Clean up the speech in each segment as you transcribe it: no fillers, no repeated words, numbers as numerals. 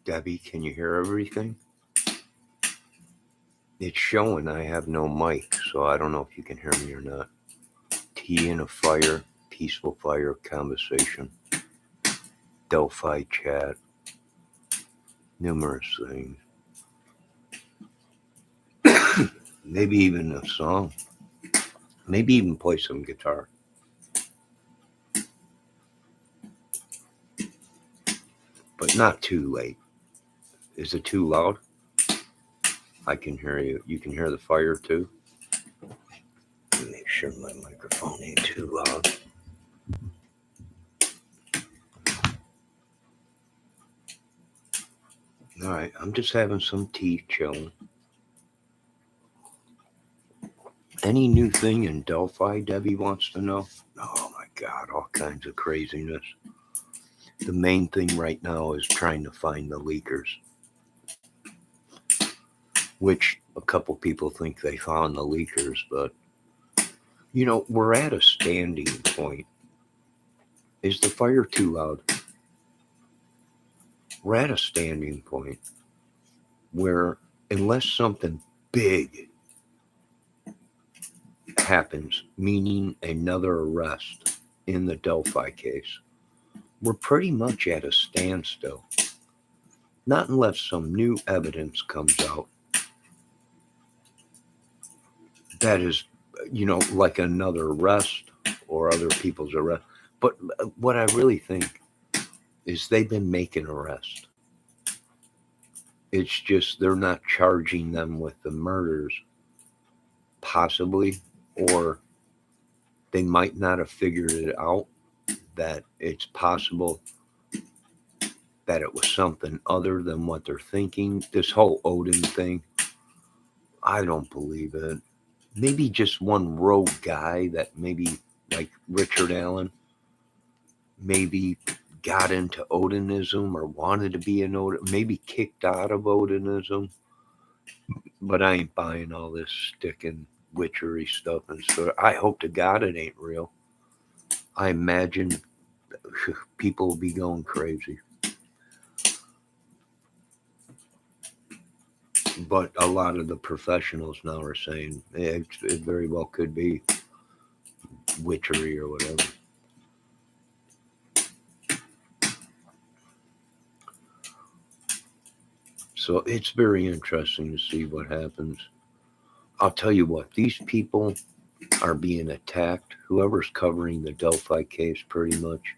Debbie, can you hear everything? It's showing I have no mic, so I don't know if you can hear me or not. Tea in a fire, peaceful fire conversation, Delphi chat, numerous things. Maybe even a song. Maybe even play some guitar. But not too late. Is it too loud? I can hear you. You can hear the fire too? Make sure my microphone ain't too loud. All right, I'm just having some tea, chilling. Any new thing in Delphi, Debbie wants to know? Oh my God, all kinds of craziness. The main thing right now is trying to find the leakers, which a couple people think they found the leakers, but we're at a standing point. Is the fire too loud? We're at a standing point where unless something big happens, meaning another arrest in the Delphi case, we're pretty much at a standstill. Not unless some new evidence comes out that is, like another arrest or other people's arrest. But what I really think is they've been making arrests. It's just they're not charging them with the murders, possibly, or they might not have figured it out that it's possible that it was something other than what they're thinking. This whole Odin thing, I don't believe it. Maybe just one rogue guy that maybe, like Richard Allen, maybe got into Odinism or wanted to be an Odin, maybe kicked out of Odinism. But I ain't buying all this sticking witchery stuff and stuff. I hope to God it ain't real. I imagine people will be going crazy. But a lot of the professionals now are saying it very well could be witchery or whatever. So it's very interesting to see what happens. I'll tell you what, these people are being attacked. Whoever's covering the Delphi case, pretty much.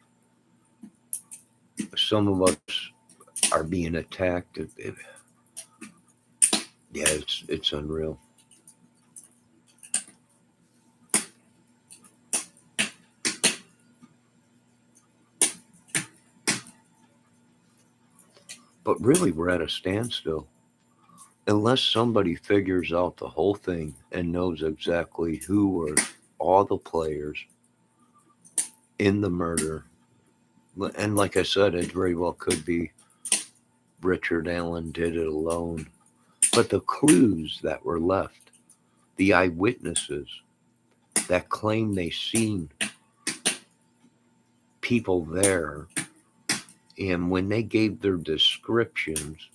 Some of us are being attacked. Yeah, it's unreal. But really, we're at a standstill. Unless somebody figures out the whole thing and knows exactly who were all the players in the murder. And like I said, it very well could be Richard Allen did it alone. But the clues that were left, the eyewitnesses that claim they seen people there, and when they gave their descriptions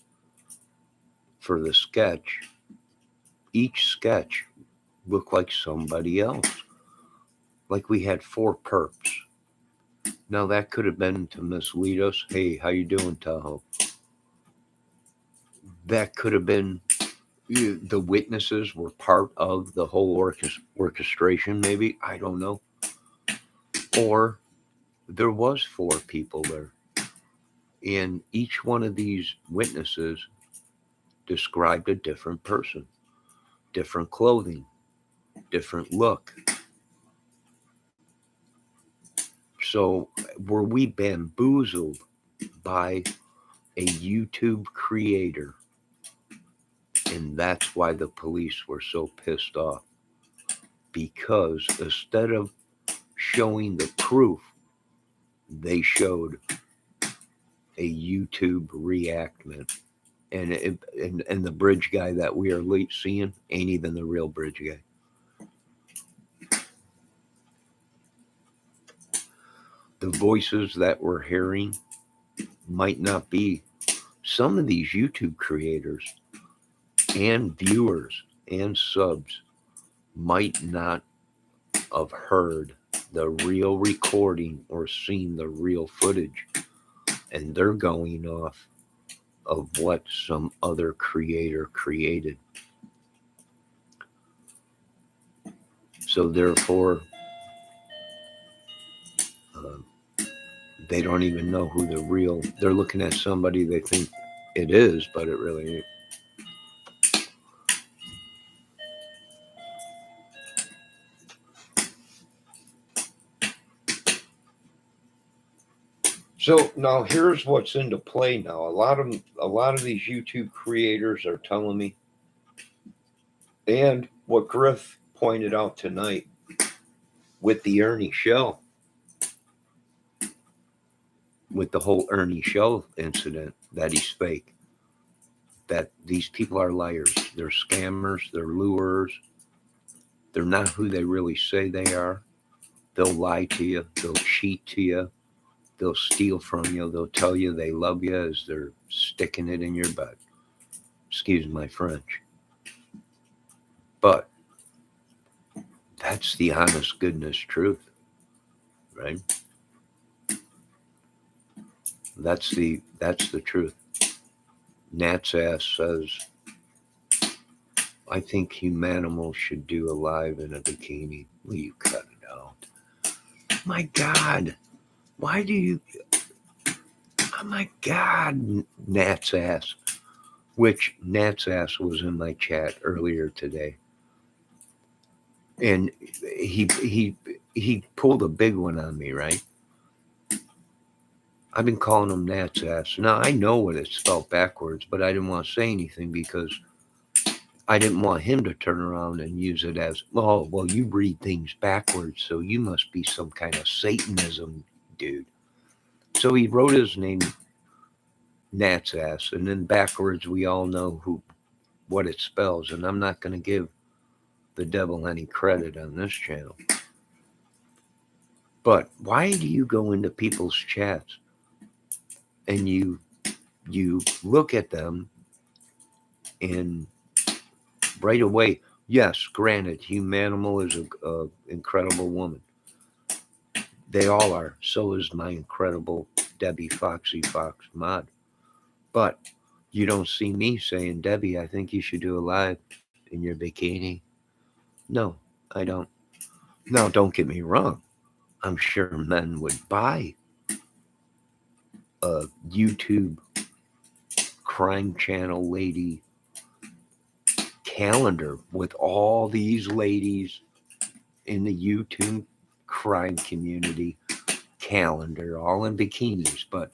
for the sketch, each sketch looked like somebody else. Like we had 4 perps. Now that could have been to mislead us. Hey, how you doing, Tahoe? That could have been the witnesses were part of the whole orchestration, maybe. I don't know. Or there was 4 people there. And each one of these witnesses described a different person, different clothing, different look. So were we bamboozled by a YouTube creator? And that's why the police were so pissed off. Because instead of showing the proof, they showed a YouTube reenactment. And the bridge guy that we are seeing ain't even the real bridge guy. The voices that we're hearing might not be some of these YouTube creators and viewers and subs might not have heard the real recording or seen the real footage, and they're going off of what some other creator created. So therefore, they don't even know who the real, they're looking at somebody they think it is, but it really ain't. So now here's what's into play now. A lot of these YouTube creators are telling me, and what Griff pointed out tonight with the Ernie show, with the whole Ernie show incident, that he's fake. That these people are liars. They're scammers. They're lurers. They're not who they really say they are. They'll lie to you. They'll cheat to you. They'll steal from you. They'll tell you they love you as they're sticking it in your butt. Excuse my French. But that's the honest goodness truth, right? That's the truth. Nat's ass says, I think humanimals should do a live in a bikini. Will you cut it out? My God. Why do you... Oh my God, Nat's ass. Which Nat's ass was in my chat earlier today. And he pulled a big one on me, right? I've been calling him Nat's ass. Now, I know what it's spelled backwards, but I didn't want to say anything because I didn't want him to turn around and use it as, oh, well, you read things backwards, so you must be some kind of Satanism dude. So he wrote his name Nat's ass, and then backwards we all know what it spells, and I'm not going to give the devil any credit on this channel. But why do you go into people's chats and you look at them and right away, yes, granted, Humanimal is a incredible woman. They all are. So is my incredible Debbie Foxy Fox mod. But you don't see me saying, Debbie, I think you should do a live in your bikini. No, I don't. Now, don't get me wrong. I'm sure men would buy a YouTube crime channel lady calendar with all these ladies in the YouTube crime community calendar, all in bikinis. But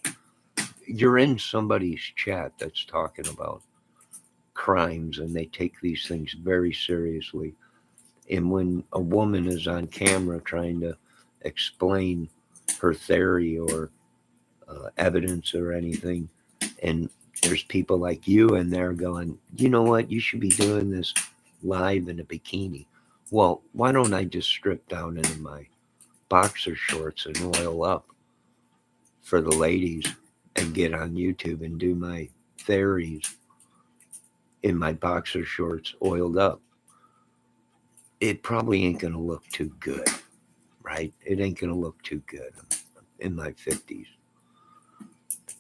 you're in somebody's chat that's talking about crimes, and they take these things very seriously. And when a woman is on camera trying to explain her theory or evidence or anything, and there's people like you in there going, you know what, you should be doing this live in a bikini. Well, why don't I just strip down into my boxer shorts and oil up for the ladies and get on YouTube and do my theories in my boxer shorts oiled up? It probably ain't going to look too good, right? It ain't going to look too good in my 50s.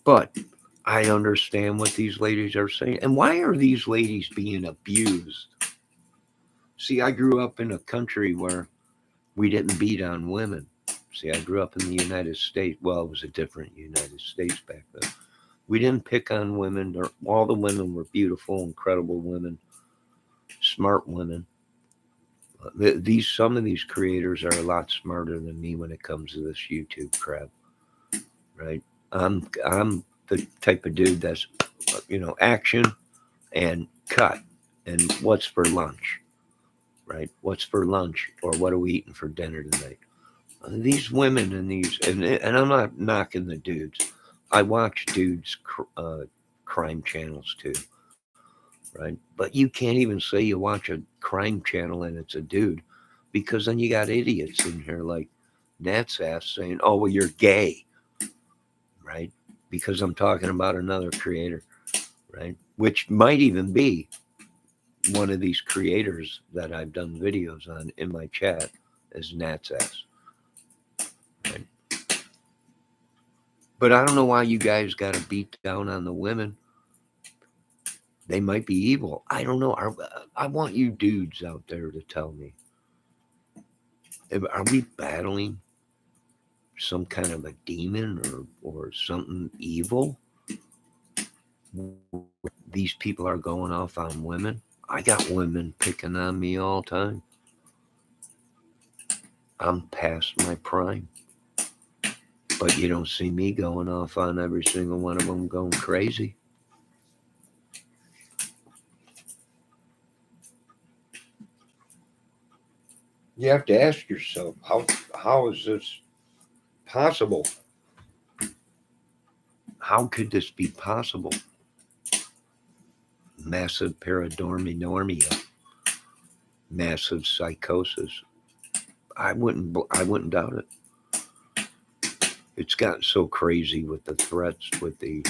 But I understand what these ladies are saying. And why are these ladies being abused? See, I grew up in a country where we didn't beat on women. See, I grew up in the United States. Well, it was a different United States back then. We didn't pick on women. All the women were beautiful, incredible women, smart women. Some of these creators are a lot smarter than me when it comes to this YouTube crap, right? I'm the type of dude that's, action and cut and what's for lunch, right? What's for lunch, or what are we eating for dinner tonight? These women and I'm not knocking the dudes. I watch dudes crime channels too, right? But you can't even say you watch a crime channel and it's a dude, because then you got idiots in here like Nat's ass saying, oh, well, you're gay, right? Because I'm talking about another creator. right? Which might even be one of these creators that I've done videos on in my chat as Nat's ass. Right? But I don't know why you guys got to beat down on the women. They might be evil. I don't know. I want you dudes out there to tell me. Are we battling some kind of a demon or something evil? These people are going off on women. I got women picking on me all the time. I'm past my prime. But you don't see me going off on every single one of them going crazy. You have to ask yourself, how is this possible? How could this be possible? Massive pareidomia, massive psychosis. I wouldn't doubt it. It's gotten so crazy with the threats, with the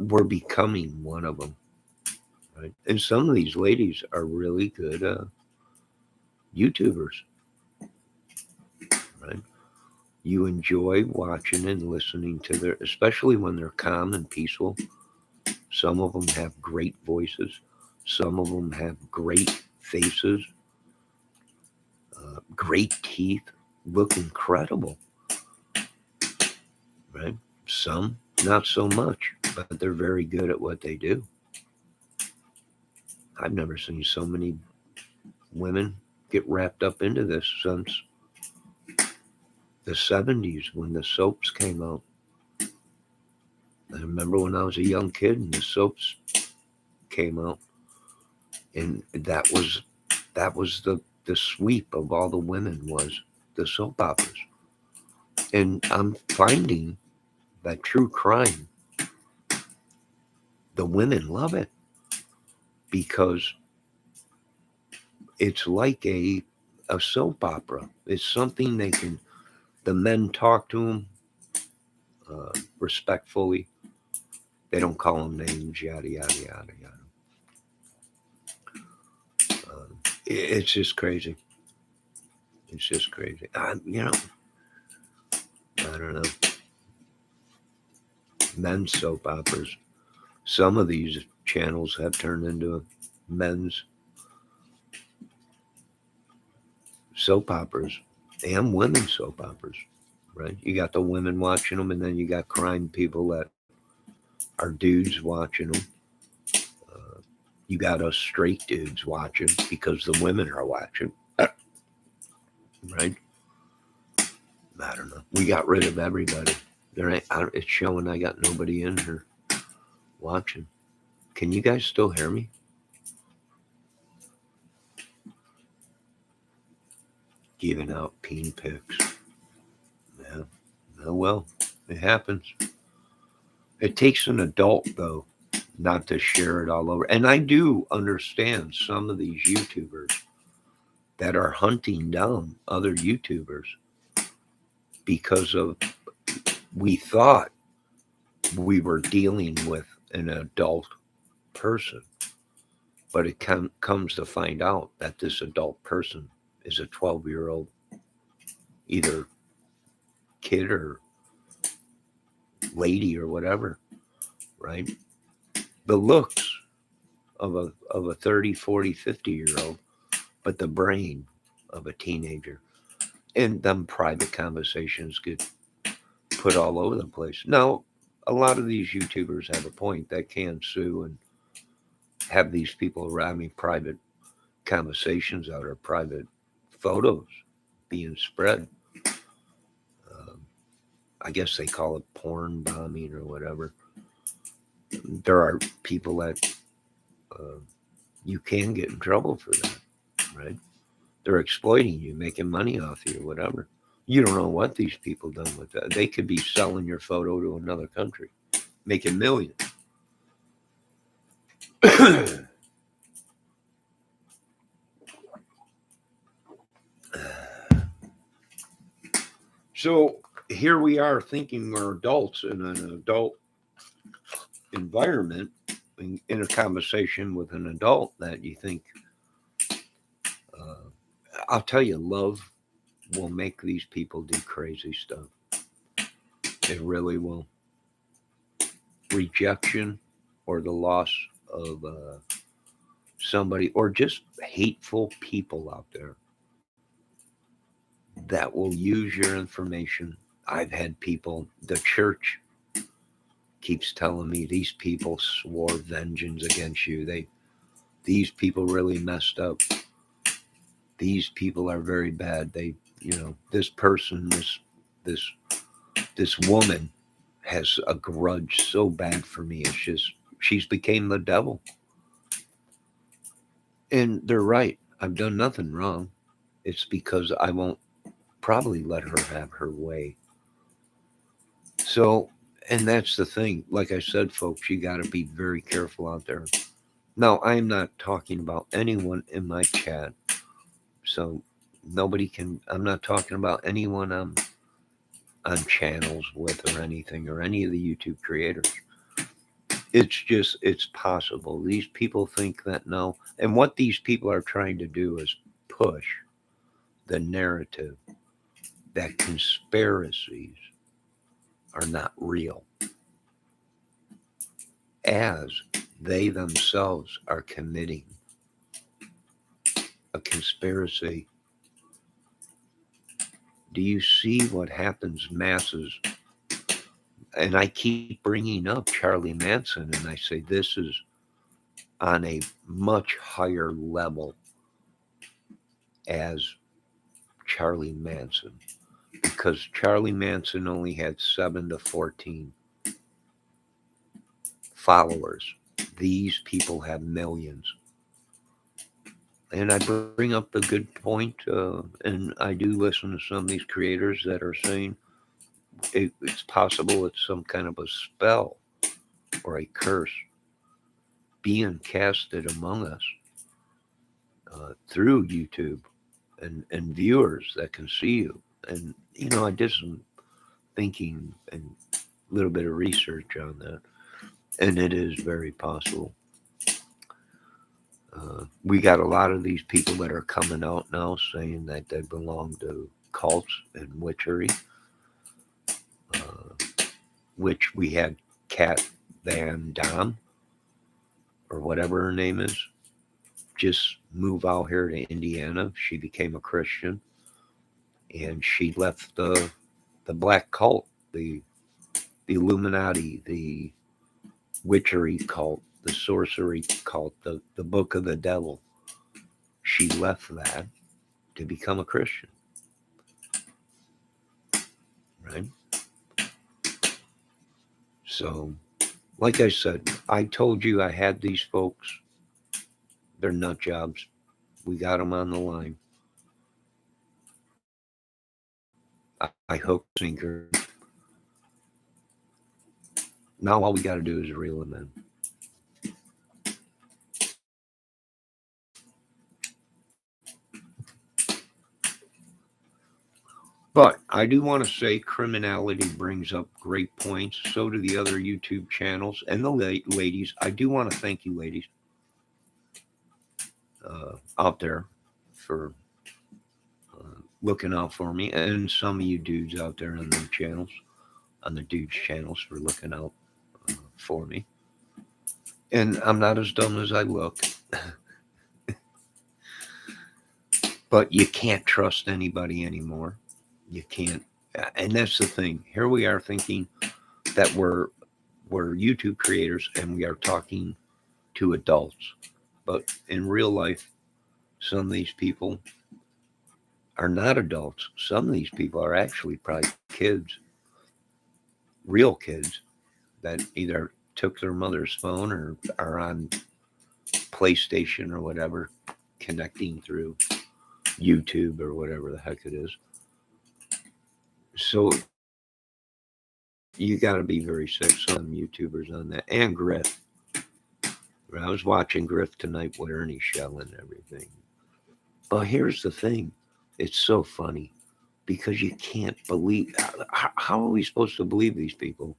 we're becoming one of them, right? And some of these ladies are really good YouTubers, right? You enjoy watching and listening to their, especially when they're calm and peaceful. Some of them have great voices. Some of them have great faces, great teeth, look incredible, right? Some not so much, but they're very good at what they do. I've never seen so many women get wrapped up into this since the 70s when the soaps came out. I remember when I was a young kid and the soaps came out, and that was the sweep of all the women was the soap operas. And I'm finding that true crime, the women love it because it's like a soap opera. It's something they can, the men talk to them respectfully. They don't call them names, yada, yada, yada, yada. It's just crazy. It's just crazy. I don't know. Men's soap operas. Some of these channels have turned into men's soap operas and women's soap operas, right? You got the women watching them, and then you got crime people that are dudes watching them. You got us straight dudes watching because the women are watching, right? I don't know. We got rid of everybody. It's showing I got nobody in here watching. Can you guys still hear me? Giving out peen pics. Yeah. Oh well, it happens. It takes an adult though, not to share it all over. And I do understand some of these YouTubers that are hunting down other YouTubers because of we thought we were dealing with an adult person, but it comes to find out that this adult person is a 12-year-old, either kid or lady or whatever, right? The looks of a 30, 40, 50-year-old, but the brain of a teenager. And them private conversations get put all over the place. Now, a lot of these YouTubers have a point that can sue and have these people around me private conversations out or private photos being spread. I guess they call it porn bombing or whatever. There are people that you can get in trouble for that, right? They're exploiting you, making money off you, whatever. You don't know what these people done with that. They could be selling your photo to another country, making millions. So here we are thinking we're adults in an adult environment, in a conversation with an adult that you think, uh, I'll tell you, love will make these people do crazy stuff. It really will. Rejection or the loss of somebody, or just hateful people out there that will use your information. I've had people, the church keeps telling me these people swore vengeance against you. These people really messed up. These people are very bad. This person, this this woman has a grudge so bad for me. It's just she's became the devil. And they're right. I've done nothing wrong. It's because I won't probably let her have her way. So, and that's the thing. Like I said, folks, you got to be very careful out there. Now, I am not talking about anyone in my chat. So, I'm not talking about anyone on channels with or anything or any of the YouTube creators. It's possible. These people think that no. And what these people are trying to do is push the narrative that conspiracies are not real, as they themselves are committing a conspiracy. Do you see what happens, masses? And I keep bringing up Charlie Manson, and I say this is on a much higher level as Charlie Manson, because Charlie Manson only had 7 to 14 followers. These people have millions. And I bring up the good point, and I do listen to some of these creators that are saying it's possible it's some kind of a spell or a curse being casted among us through YouTube and viewers that can see you. And, I did some thinking and a little bit of research on that, and it is very possible. We got a lot of these people that are coming out now saying that they belong to cults and witchery, which we had Kat Van Dam, or whatever her name is, just move out here to Indiana. She became a Christian, and she left the black cult, the Illuminati, the witchery cult, the sorcery cult, the book of the devil. She left that to become a Christian, right? So, like I said, I told you I had these folks. They're nut jobs. We got them on the line. I hook, sinker. Now all we got to do is reel them in. But I do want to say criminality brings up great points. So do the other YouTube channels and the ladies. I do want to thank you, ladies, out there for looking out for me, and some of you dudes out there on the channels, for looking out for me. And I'm not as dumb as I look. But you can't trust anybody anymore. You can't. And that's the thing. Here we are thinking that we're YouTube creators and we are talking to adults. But in real life, some of these people are not adults. Some of these people are actually probably kids, real kids, that either took their mother's phone or are on PlayStation or whatever, connecting through YouTube or whatever the heck it is. So you got to be very sick. Some YouTubers on that, and Griff. I was watching Griff tonight with Ernie Shell and everything. But here's the thing. It's so funny because you can't believe. How are we supposed to believe these people?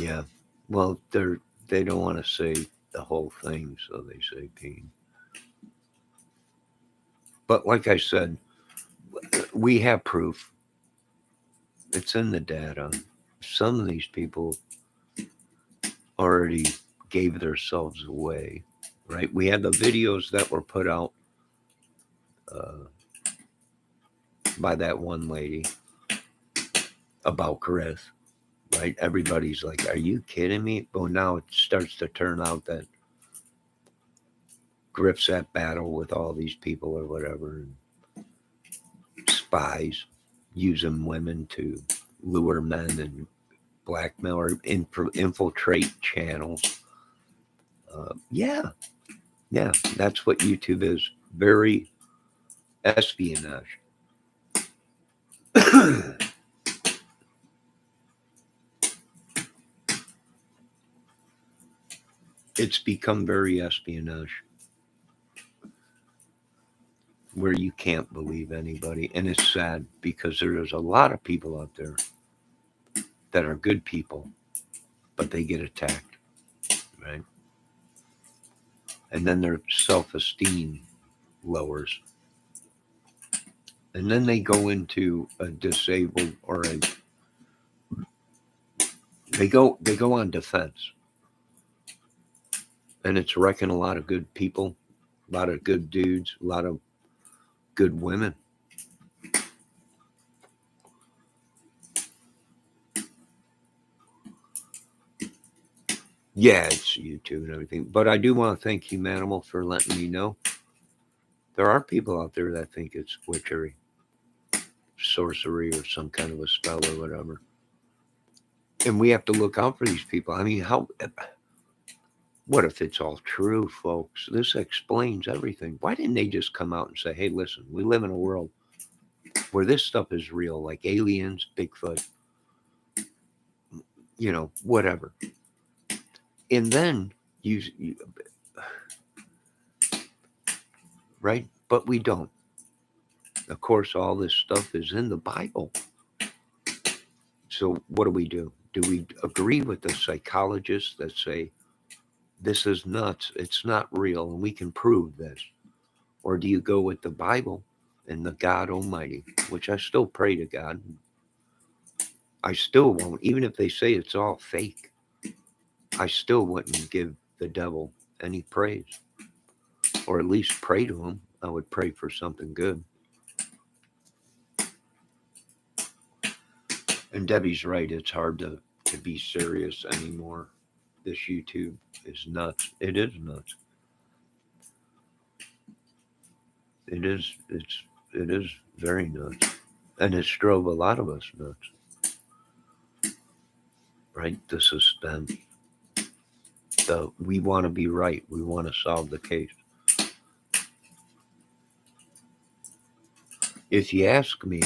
Yeah. Well, they don't want to say the whole thing, so they say peen. But like I said, we have proof. It's in the data. Some of these people already gave themselves away, right? We had the videos that were put out uh, by that one lady about Chris, right? Everybody's like, "Are you kidding me?" But now it starts to turn out that Griff's at battle with all these people or whatever, and spies using women to lure men and blackmail or infiltrate channels. Yeah, yeah, that's what YouTube is. Very espionage. It's become very espionage where you can't believe anybody. And it's sad because there's a lot of people out there that are good people, but they get attacked, right? And then their self esteem lowers. And then they go into a disabled or a they go on defense. And it's wrecking a lot of good people, a lot of good dudes, a lot of good women. Yeah, it's YouTube and everything. But I do want to thank Humanimal for letting me know. There are people out there that think it's witchery, sorcery, or some kind of a spell or whatever. And we have to look out for these people. I mean, what if it's all true, folks? This explains everything. Why didn't they just come out and say, hey, listen, we live in a world where this stuff is real, like aliens, Bigfoot, whatever. And then you right? But we don't. Of course, all this stuff is in the Bible. So what do? Do we agree with the psychologists that say this is nuts, it's not real, and we can prove this? Or do you go with the Bible and the God Almighty, which I still pray to God? I still won't, even if they say it's all fake, I still wouldn't give the devil any praise, or at least pray to him. I would pray for something good. And Debbie's right, it's hard to be serious anymore. This YouTube is nuts. It is nuts. It is very nuts. And it's drove a lot of us nuts, right? The suspense. We want to be right. We want to solve the case. If you ask me,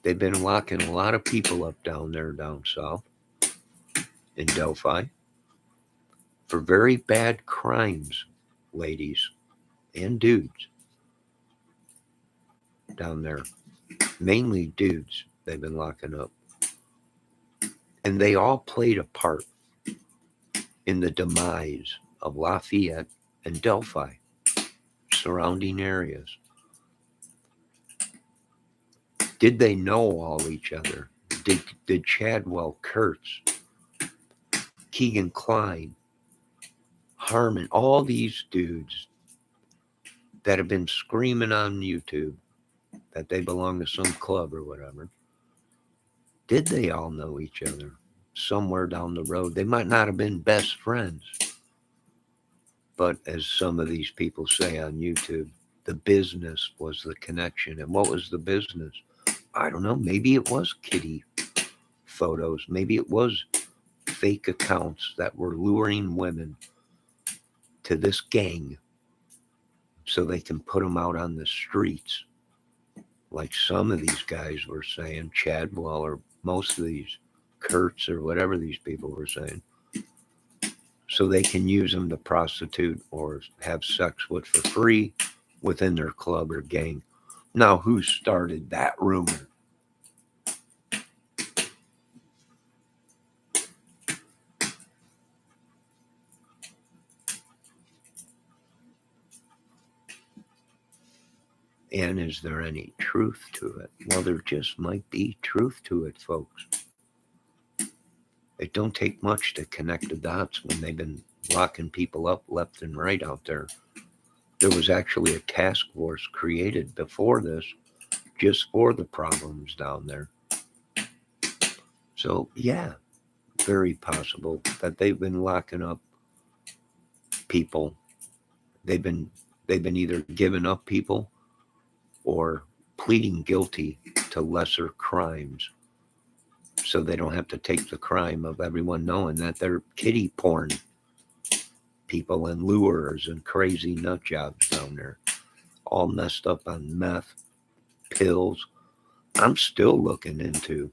they've been locking a lot of people up down there down south in Delphi for very bad crimes, ladies and dudes down there. Mainly dudes they've been locking up. And they all played a part in the demise of Lafayette and Delphi, surrounding areas. Did they know all each other? Did Chadwell, Kurtz, Keegan Klein, Harmon, all these dudes that have been screaming on YouTube that they belong to some club or whatever, did they all know each other somewhere down the road? They might not have been best friends, but as some of these people say on YouTube, the business was the connection. And what was the business? I don't know. Maybe it was kitty photos. Maybe it was fake accounts that were luring women to this gang so they can put them out on the streets, like some of these guys were saying, Chadwell, or most of these, Kurtz, or whatever these people were saying, so they can use them to prostitute or have sex with for free within their club or gang. Now, who started that rumor? And is there any truth to it? Well, there just might be truth to it, folks. It don't take much to connect the dots when they've been locking people up left and right out there. There was actually a task force created before this just for the problems down there. So, yeah, very possible that they've been locking up people. They've been either giving up people or pleading guilty to lesser crimes so they don't have to take the crime of everyone knowing that they're kiddie porn people and lures and crazy nut jobs down there, all messed up on meth, pills. I'm still looking into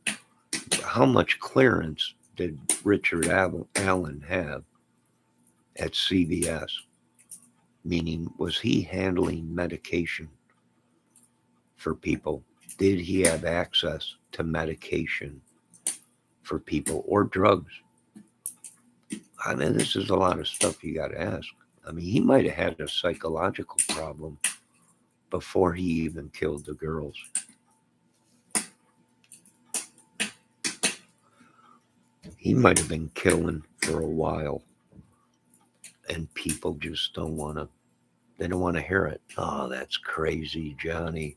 how much clearance did Richard Allen have at CVS? Meaning, was he handling medication for people? Did he have access to medication for people or drugs? I mean, this is a lot of stuff you got to ask. I mean, he might have had a psychological problem before he even killed the girls. He might have been killing for a while, and people just don't want to. They don't want to hear it. Oh, that's crazy, Johnny.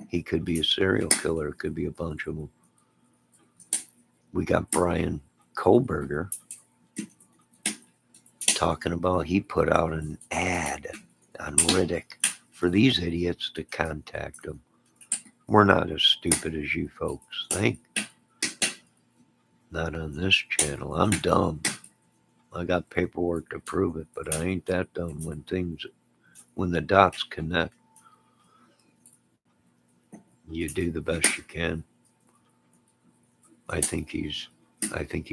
He could be a serial killer. It could be a bunch of them. We got Brian Kohlberger talking about he put out an ad on Riddick for these idiots to contact him. We're not as stupid as you folks think. Not on this channel. I'm dumb. I got paperwork to prove it, but I ain't that dumb when the dots connect. You do the best you can. I think he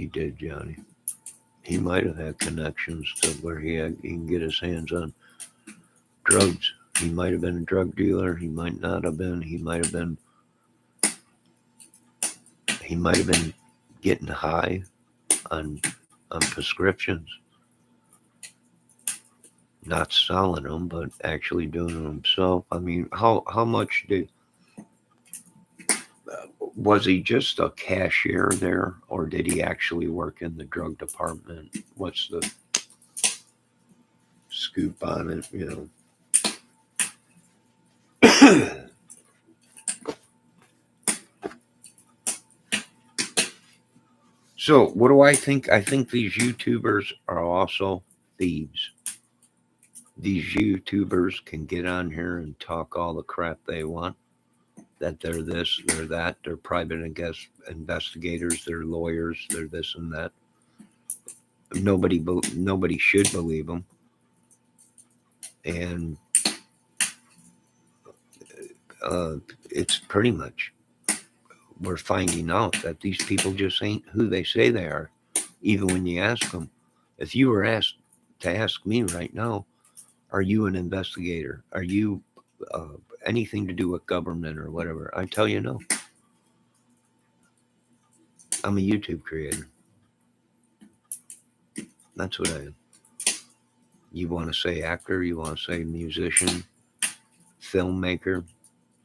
did, Johnny. He might have had connections to where he can get his hands on drugs. He might have been a drug dealer. He might not have been. He might have been getting high on prescriptions. Not selling them, but actually doing them himself. I mean, how much was he just a cashier there, or did he actually work in the drug department? What's the scoop on it, So what do I think? I think these YouTubers are also thieves. These YouTubers can get on here and talk all the crap they want, that they're this, they're that, they're private investigators, they're lawyers, they're this and that. Nobody should believe them. And it's pretty much, we're finding out that these people just ain't who they say they are, even when you ask them. If you were asked to ask me right now, are you an investigator? Are you anything to do with government or whatever? I tell you no. I'm a YouTube creator. That's what I am. You want to say actor, you want to say musician, filmmaker,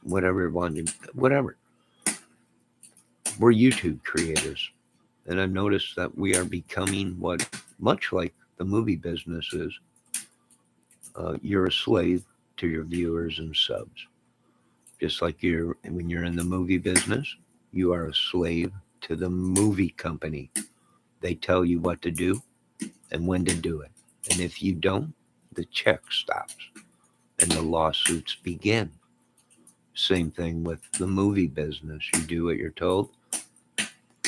whatever. Whatever. We're YouTube creators. And I've noticed that we are becoming what, much like the movie business is, you're a slave to your viewers and subs. Just like when you're in the movie business, you are a slave to the movie company. They tell you what to do and when to do it. And if you don't, the check stops and the lawsuits begin. Same thing with the movie business. You do what you're told.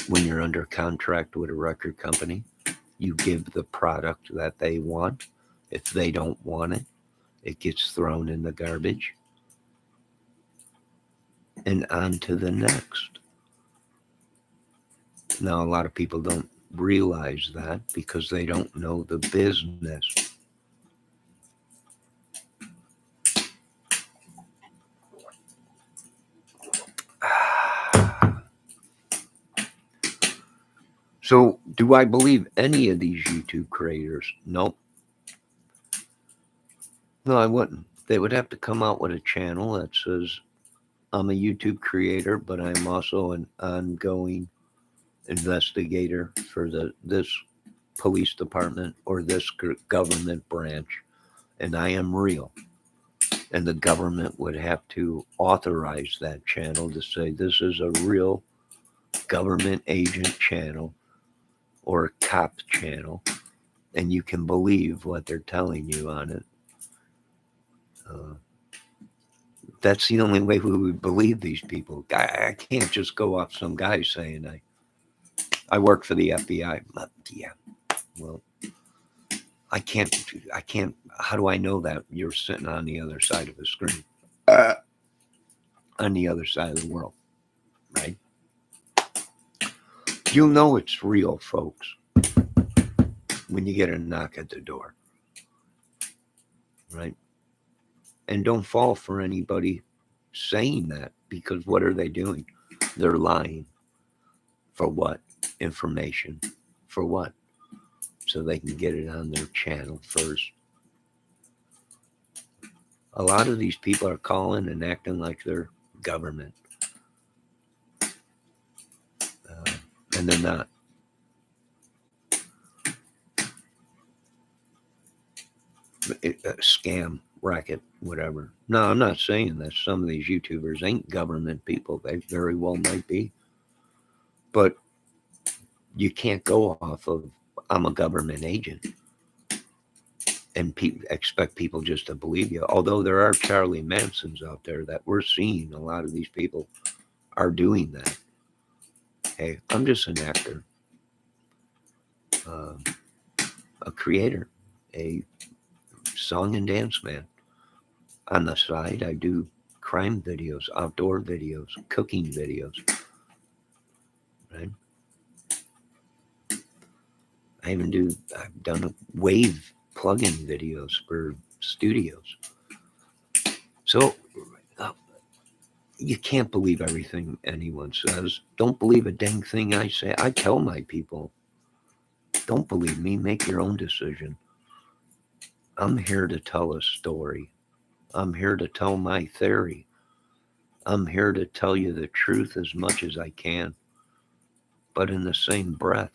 When you're under contract with a record company, you give the product that they want. If they don't want it, it gets thrown in the garbage. And on to the next. Now, a lot of people don't realize that because they don't know the business. So, do I believe any of these YouTube creators? Nope. No, I wouldn't. They would have to come out with a channel that says, I'm a YouTube creator, but I'm also an ongoing investigator for this police department or this government branch, and I am real. And the government would have to authorize that channel to say this is a real government agent channel or a cop channel, and you can believe what they're telling you on it. That's the only way we would believe these people. I can't just go off some guy saying I work for the FBI. Yeah, well, I can't. How do I know that you're sitting on the other side of the screen, on the other side of the world, right? You'll know it's real, folks, when you get a knock at the door, right? And don't fall for anybody saying that, because what are they doing? They're lying. For what? Information. For what? So they can get it on their channel first. A lot of these people are calling and acting like they're government. And they're not. A scam, racket, whatever. No, I'm not saying that some of these YouTubers ain't government people. They very well might be. But you can't go off of, I'm a government agent, and expect people just to believe you. Although there are Charlie Mansons out there that we're seeing, a lot of these people are doing that. Hey, I'm just an actor, a creator, a song and dance man. On the side, I do crime videos, outdoor videos, cooking videos, right? I've done wave plug-in videos for studios. So you can't believe everything anyone says. Don't believe a dang thing I say. I tell my people, don't believe me, make your own decision. I'm here to tell a story. I'm here to tell my theory. I'm here to tell you the truth as much as I can. But in the same breath,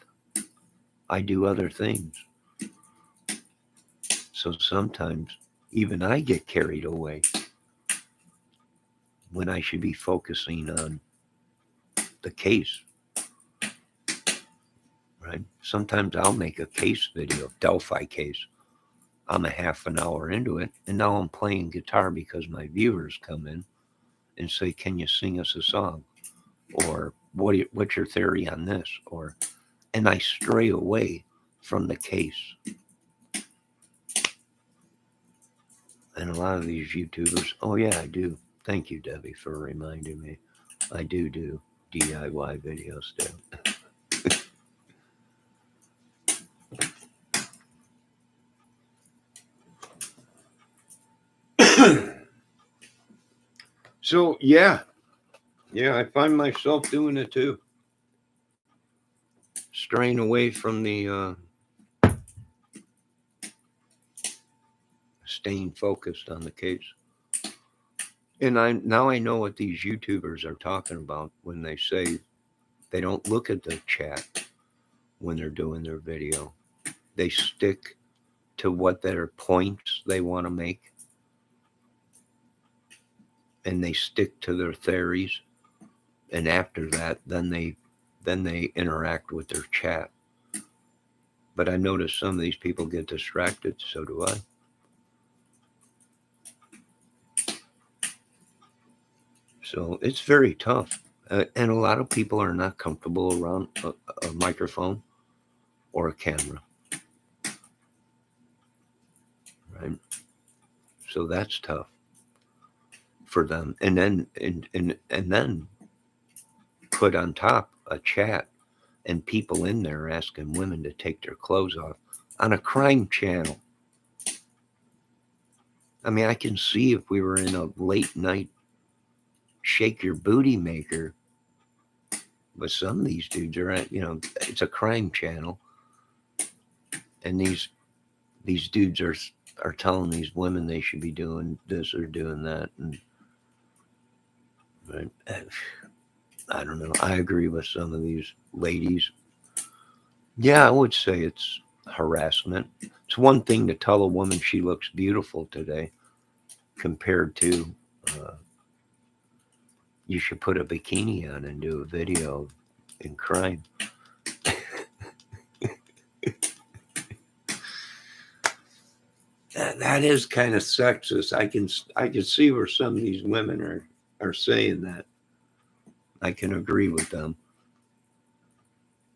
I do other things. So sometimes even I get carried away when I should be focusing on the case, right? Sometimes I'll make a case video, Delphi case. I'm a half an hour into it, and now I'm playing guitar because my viewers come in and say, can you sing us a song? Or what's your theory on this? And I stray away from the case. And a lot of these YouTubers, oh yeah, I do. Thank you, Debbie, for reminding me. I do DIY videos too. So yeah, I find myself doing it too. Straying away from the staying focused on the case. And I know what these YouTubers are talking about when they say they don't look at the chat when they're doing their video. They stick to what their points they want to make, and they stick to their theories. And after that, then they interact with their chat. But I notice some of these people get distracted. So do I. So it's very tough. And a lot of people are not comfortable around a microphone or a camera. Right? So that's tough for them. And then put on top a chat and people in there asking women to take their clothes off on a crime channel. I mean, I can see if we were in a late night shake your booty maker, but some of these dudes are at, it's a crime channel, and these dudes are are telling these women they should be doing this or doing that. And right, I don't know. I agree with some of these ladies. Yeah, I would say it's harassment. It's one thing to tell a woman she looks beautiful today compared to uh, you should put a bikini on and do a video in crime. That is kind of sexist. I can see where some of these women are saying that. I can agree with them.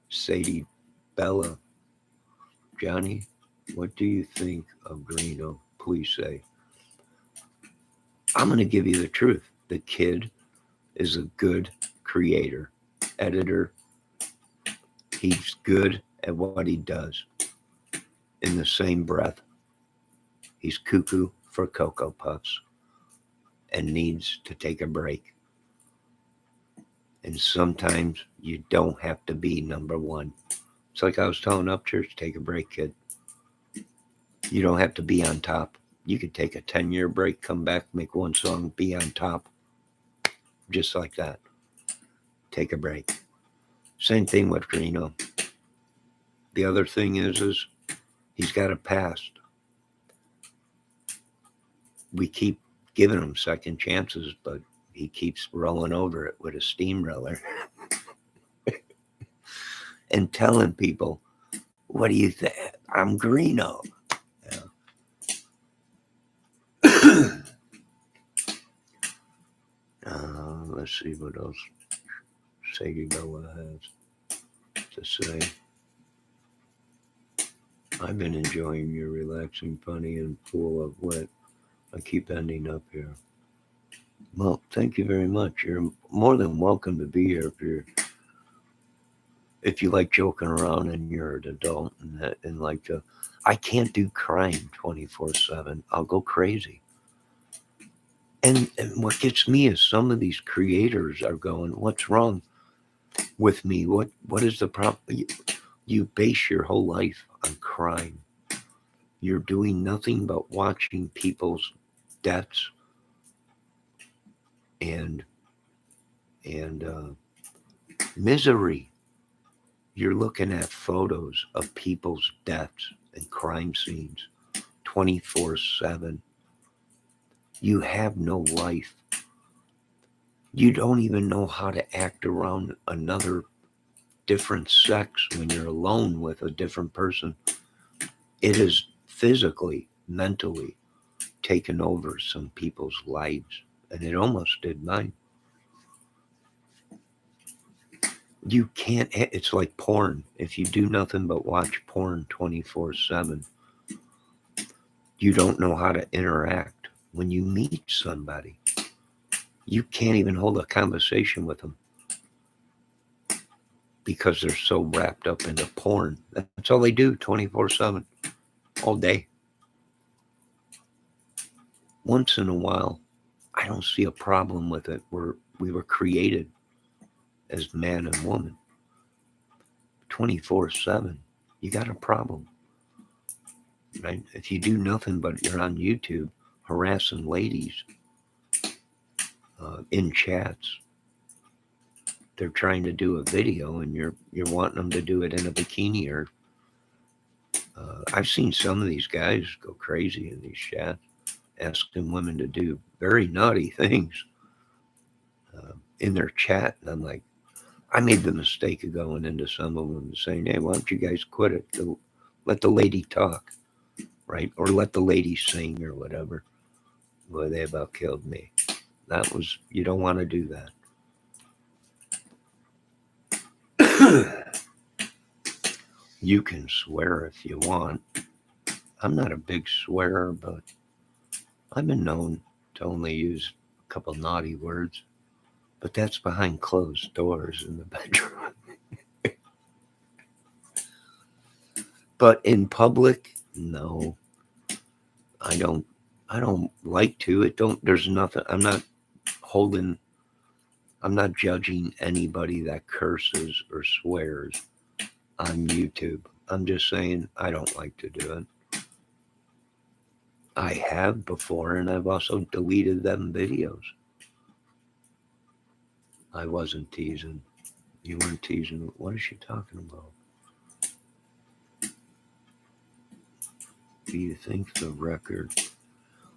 Sadie, Bella, Johnny, what do you think of Greeno? Please say. I'm going to give you the truth. The kid is a good creator, editor. He's good at what he does. In the same breath, he's cuckoo for Cocoa Puffs and needs to take a break. And sometimes you don't have to be number one. It's like I was telling Upchurch, take a break, kid. You don't have to be on top. You could take a 10-year break, come back, make one song, be on top. Just like that. Take a break. Same thing with Greeno. The other thing is he's got a past. We keep giving him second chances, but he keeps rolling over it with a steamroller and telling people, what do you think? I'm Greeno. Yeah. Let's see what else Sadie Bella has to say. I've been enjoying your relaxing, funny, and full of wit. I keep ending up here. Well, thank you very much. You're more than welcome to be here if you like joking around and you're an adult and like to. I can't do crime 24/7. I'll go crazy. And what gets me is some of these creators are going, what's wrong with me? What is the problem? You base your whole life on crime. You're doing nothing but watching people's deaths and misery. You're looking at photos of people's deaths and crime scenes 24/7. You have no life. You don't even know how to act around another different sex when you're alone with a different person. It is physically, mentally taken over some people's lives, and it almost did mine. You can't, it's like porn. If you do nothing but watch porn 24/7, you don't know how to interact. When you meet somebody, you can't even hold a conversation with them because they're so wrapped up into porn. That's all they do 24/7, all day. Once in a while, I don't see a problem with it. We were created as man and woman. 24/7, you got a problem, right? If you do nothing but you're on YouTube harassing ladies in chats, they're trying to do a video and you're wanting them to do it in a bikini or I've seen some of these guys go crazy in these chats, asking women to do very naughty things in their chat. And I'm like, I made the mistake of going into some of them and saying, hey, why don't you guys quit it? Let the lady talk, right? Or let the lady sing or whatever. Boy, they about killed me. You don't want to do that. You can swear if you want. I'm not a big swearer, but I've been known to only use a couple naughty words. But that's behind closed doors in the bedroom. But in public, no. I don't like to. There's nothing. I'm not judging anybody that curses or swears on YouTube. I'm just saying I don't like to do it. I have before, and I've also deleted them videos. I wasn't teasing. You weren't teasing. What is she talking about? Do you think the record,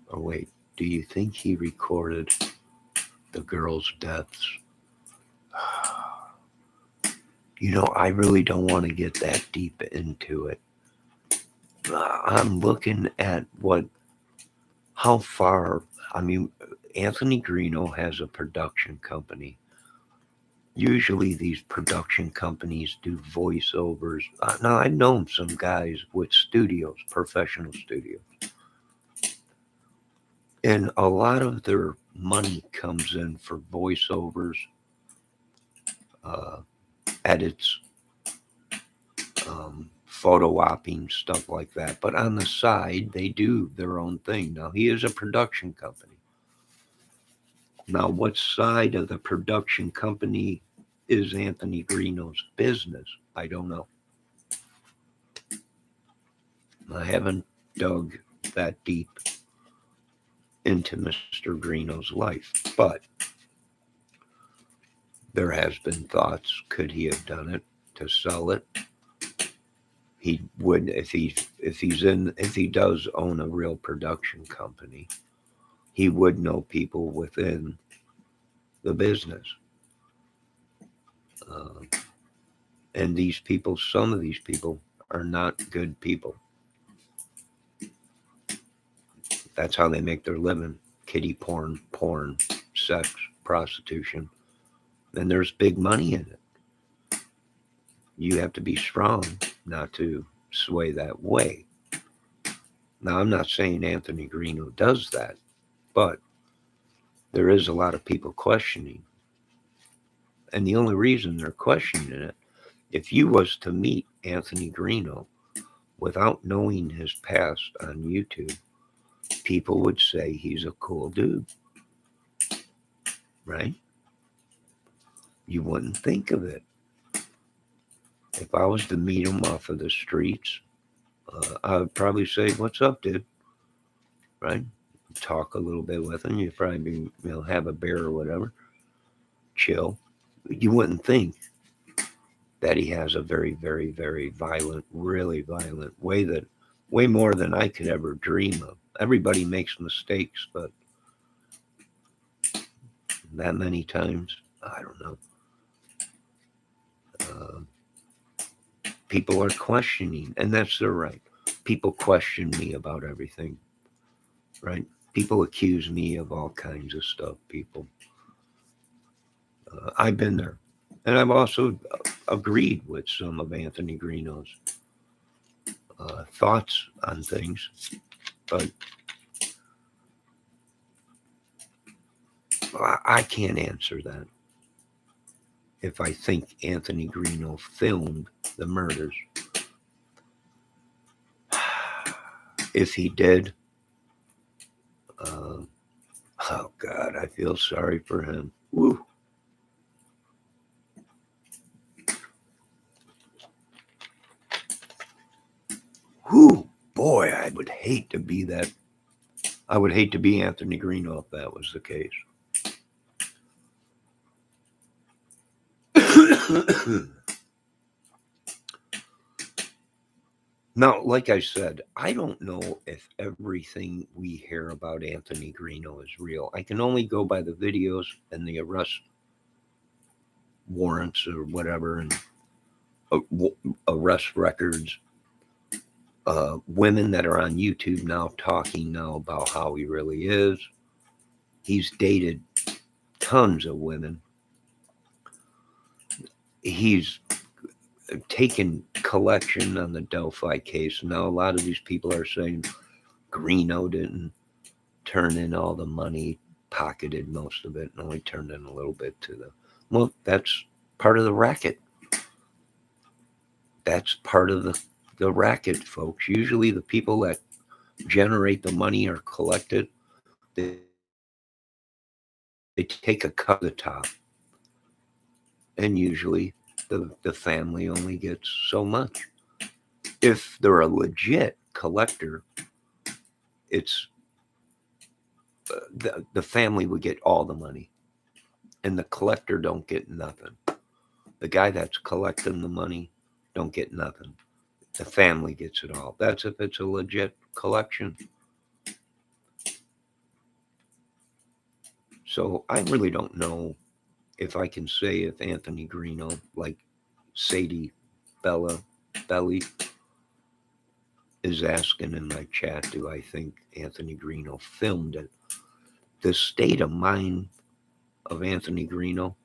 or wait, do you think he recorded the girls' deaths? You know, I really don't want to get that deep into it. I'm looking at how far, I mean, Anthony Greeno has a production company. Usually these production companies do voiceovers. Now, I've known some guys with studios, professional studios. And a lot of their money comes in for voiceovers, uh, edits, photo opping, stuff like that. But on the side, they do their own thing. Now, he is a production company. Now, what side of the production company is Anthony Greeno's business? I don't know. I haven't dug that deep into Mr. Greeno's life, but there has been thoughts, could he have done it to sell it? He would, if he does own a real production company, he would know people within the business. Uh, and these people, some of these people are not good people. That's how they make their living. Kitty porn, sex, prostitution. And there's big money in it. You have to be strong not to sway that way. Now, I'm not saying Anthony Greeno does that, but there is a lot of people questioning. And the only reason they're questioning it, if you was to meet Anthony Greeno without knowing his past on YouTube, people would say he's a cool dude, right? You wouldn't think of it. If I was to meet him off of the streets, I would probably say, "What's up, dude?" Right? Talk a little bit with him. You'd probably be, have a beer or whatever, chill. You wouldn't think that he has a very, very, very violent, really violent way more than I could ever dream of. Everybody makes mistakes, but that many times, I don't know. People are questioning, and that's their right. People question me about everything, right? People accuse me of all kinds of stuff. People, I've been there, and I've also agreed with some of Anthony Greeno's thoughts on things, but I can't answer that. If I think Anthony Greeno filmed the murders, if he did, uh, oh God, I feel sorry for him. Woo. Whoo, boy, I would hate to be that. I would hate to be Anthony Greeno if that was the case. Now, like I said, I don't know if everything we hear about Anthony Greeno is real. I can only go by the videos and the arrest warrants or whatever, and arrest records. Women that are on YouTube now talking now about how he really is. He's dated tons of women. He's taken collection on the Delphi case. Now a lot of these people are saying Greeno didn't turn in all the money, pocketed most of it, and only turned in a little bit to the. Well, that's part of the racket. That's part of the racket, folks. Usually the people that generate the money or collect it, they take a cut of the top. And usually the family only gets so much. If they're a legit collector, it's the family would get all the money, and the collector don't get nothing. The guy that's collecting the money don't get nothing. The family gets it all. That's if it's a legit collection. So I really don't know if I can say if Anthony Greeno, like Sadie Belly is asking in my chat, do I think Anthony Greeno filmed it? The state of mind of Anthony Greeno,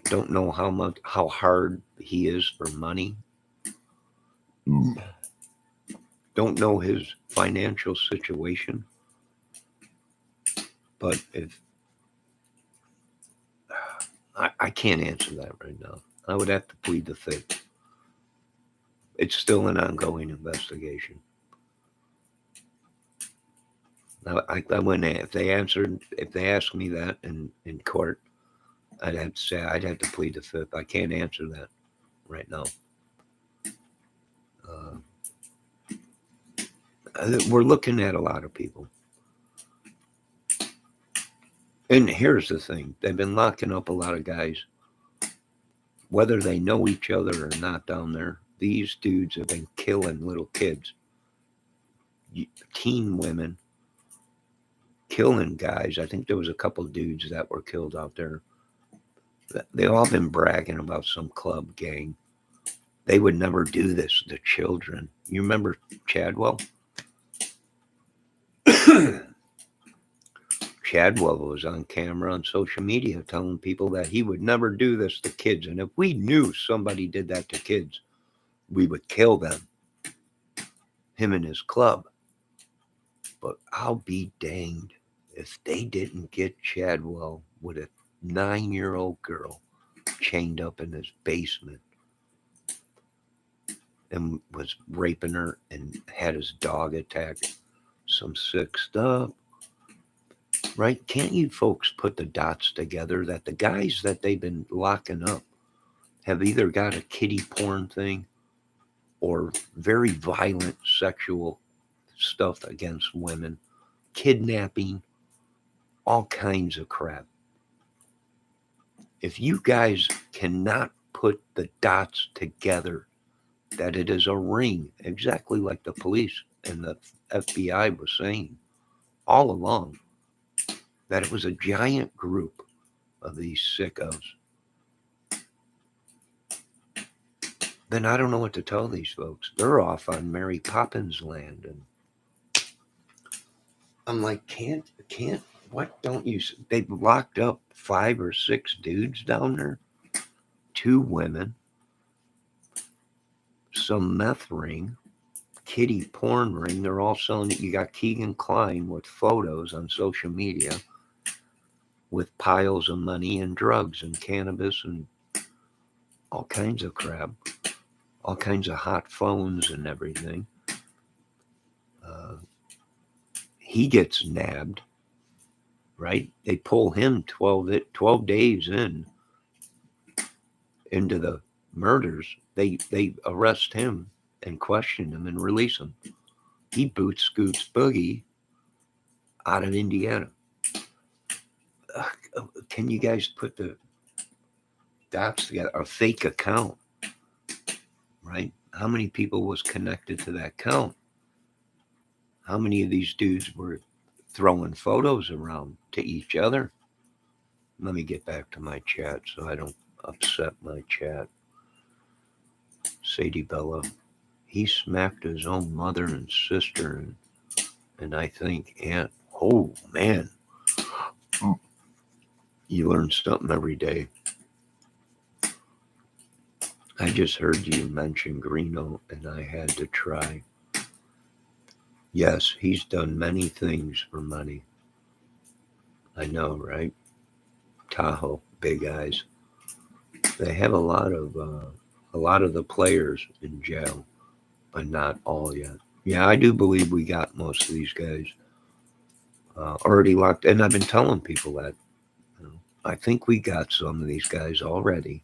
don't know how hard he is for money. Don't know his financial situation. But if I can't answer that right now. I would have to plead the fifth. It's still an ongoing investigation. I wouldn't. If they asked me that in court, I'd have to say I'd have to plead the fifth. I can't answer that right now. We're looking at a lot of people. And here's the thing. They've been locking up a lot of guys. Whether they know each other or not down there, these dudes have been killing little kids, teen women, killing guys. I think there was a couple of dudes that were killed out there. They all been bragging about some club gang. They would never do this to children. You remember Chadwell? Chadwell was on camera on social media telling people that he would never do this to kids. And if we knew somebody did that to kids, we would kill them. Him and his club. But I'll be danged if they didn't get Chadwell with a 9-year-old girl chained up in his basement and was raping her and had his dog attack. Some sick stuff. Right? Can't you folks put the dots together that the guys that they've been locking up have either got a kiddie porn thing or very violent sexual stuff against women, kidnapping, all kinds of crap. If you guys cannot put the dots together that it is a ring, exactly like the police and the FBI was saying all along, that it was a giant group of these sickos, then I don't know what to tell these folks. They're off on Mary Poppins land. And I'm like, what don't you, they've locked up 5 or 6 dudes down there, 2 women, some meth ring, kiddie porn ring. They're all selling it. You got Keegan Kline with photos on social media with piles of money and drugs and cannabis and all kinds of crap, all kinds of hot phones and everything. He gets nabbed, right? They pull him 12 days into the murders. They arrest him and question him and release him. He boots Scoots Boogie out of Indiana. Can you guys put the dots together? A fake account, right? How many people was connected to that account? How many of these dudes were throwing photos around to each other? Let me get back to my chat so I don't upset my chat. Sadie Bella, he smacked his own mother and sister and I think aunt. Oh, man. You learn something every day. I just heard you mention Greeno and I had to try. Yes, he's done many things for money. I know, right? Tahoe, Big Eyes. They have a lot of the players in jail, but not all yet. Yeah, I do believe we got most of these guys already locked. And I've been telling people that. I think we got some of these guys already.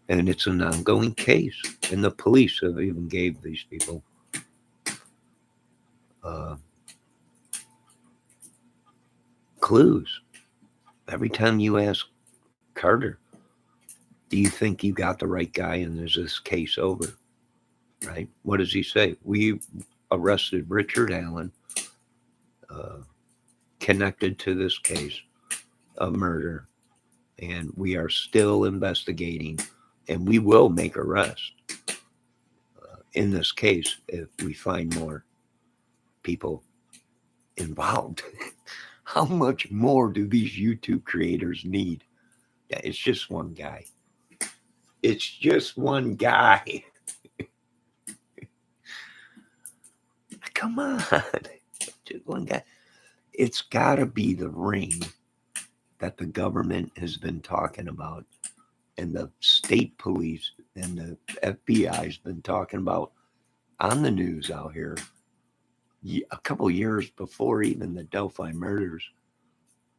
And it's an ongoing case. And the police have even gave these people uh, clues. Every time you ask Carter, do you think you got the right guy and is this case over? Right? What does he say? We arrested Richard Allen, uh, connected to this case of murder, and we are still investigating, and we will make arrests in this case if we find more people involved. How much more do these YouTube creators need? Yeah, it's just one guy. It's just one guy. Come on. Just one guy. It's got to be the ring that the government has been talking about, and the state police and the FBI has been talking about on the news out here a couple years before even the Delphi murders,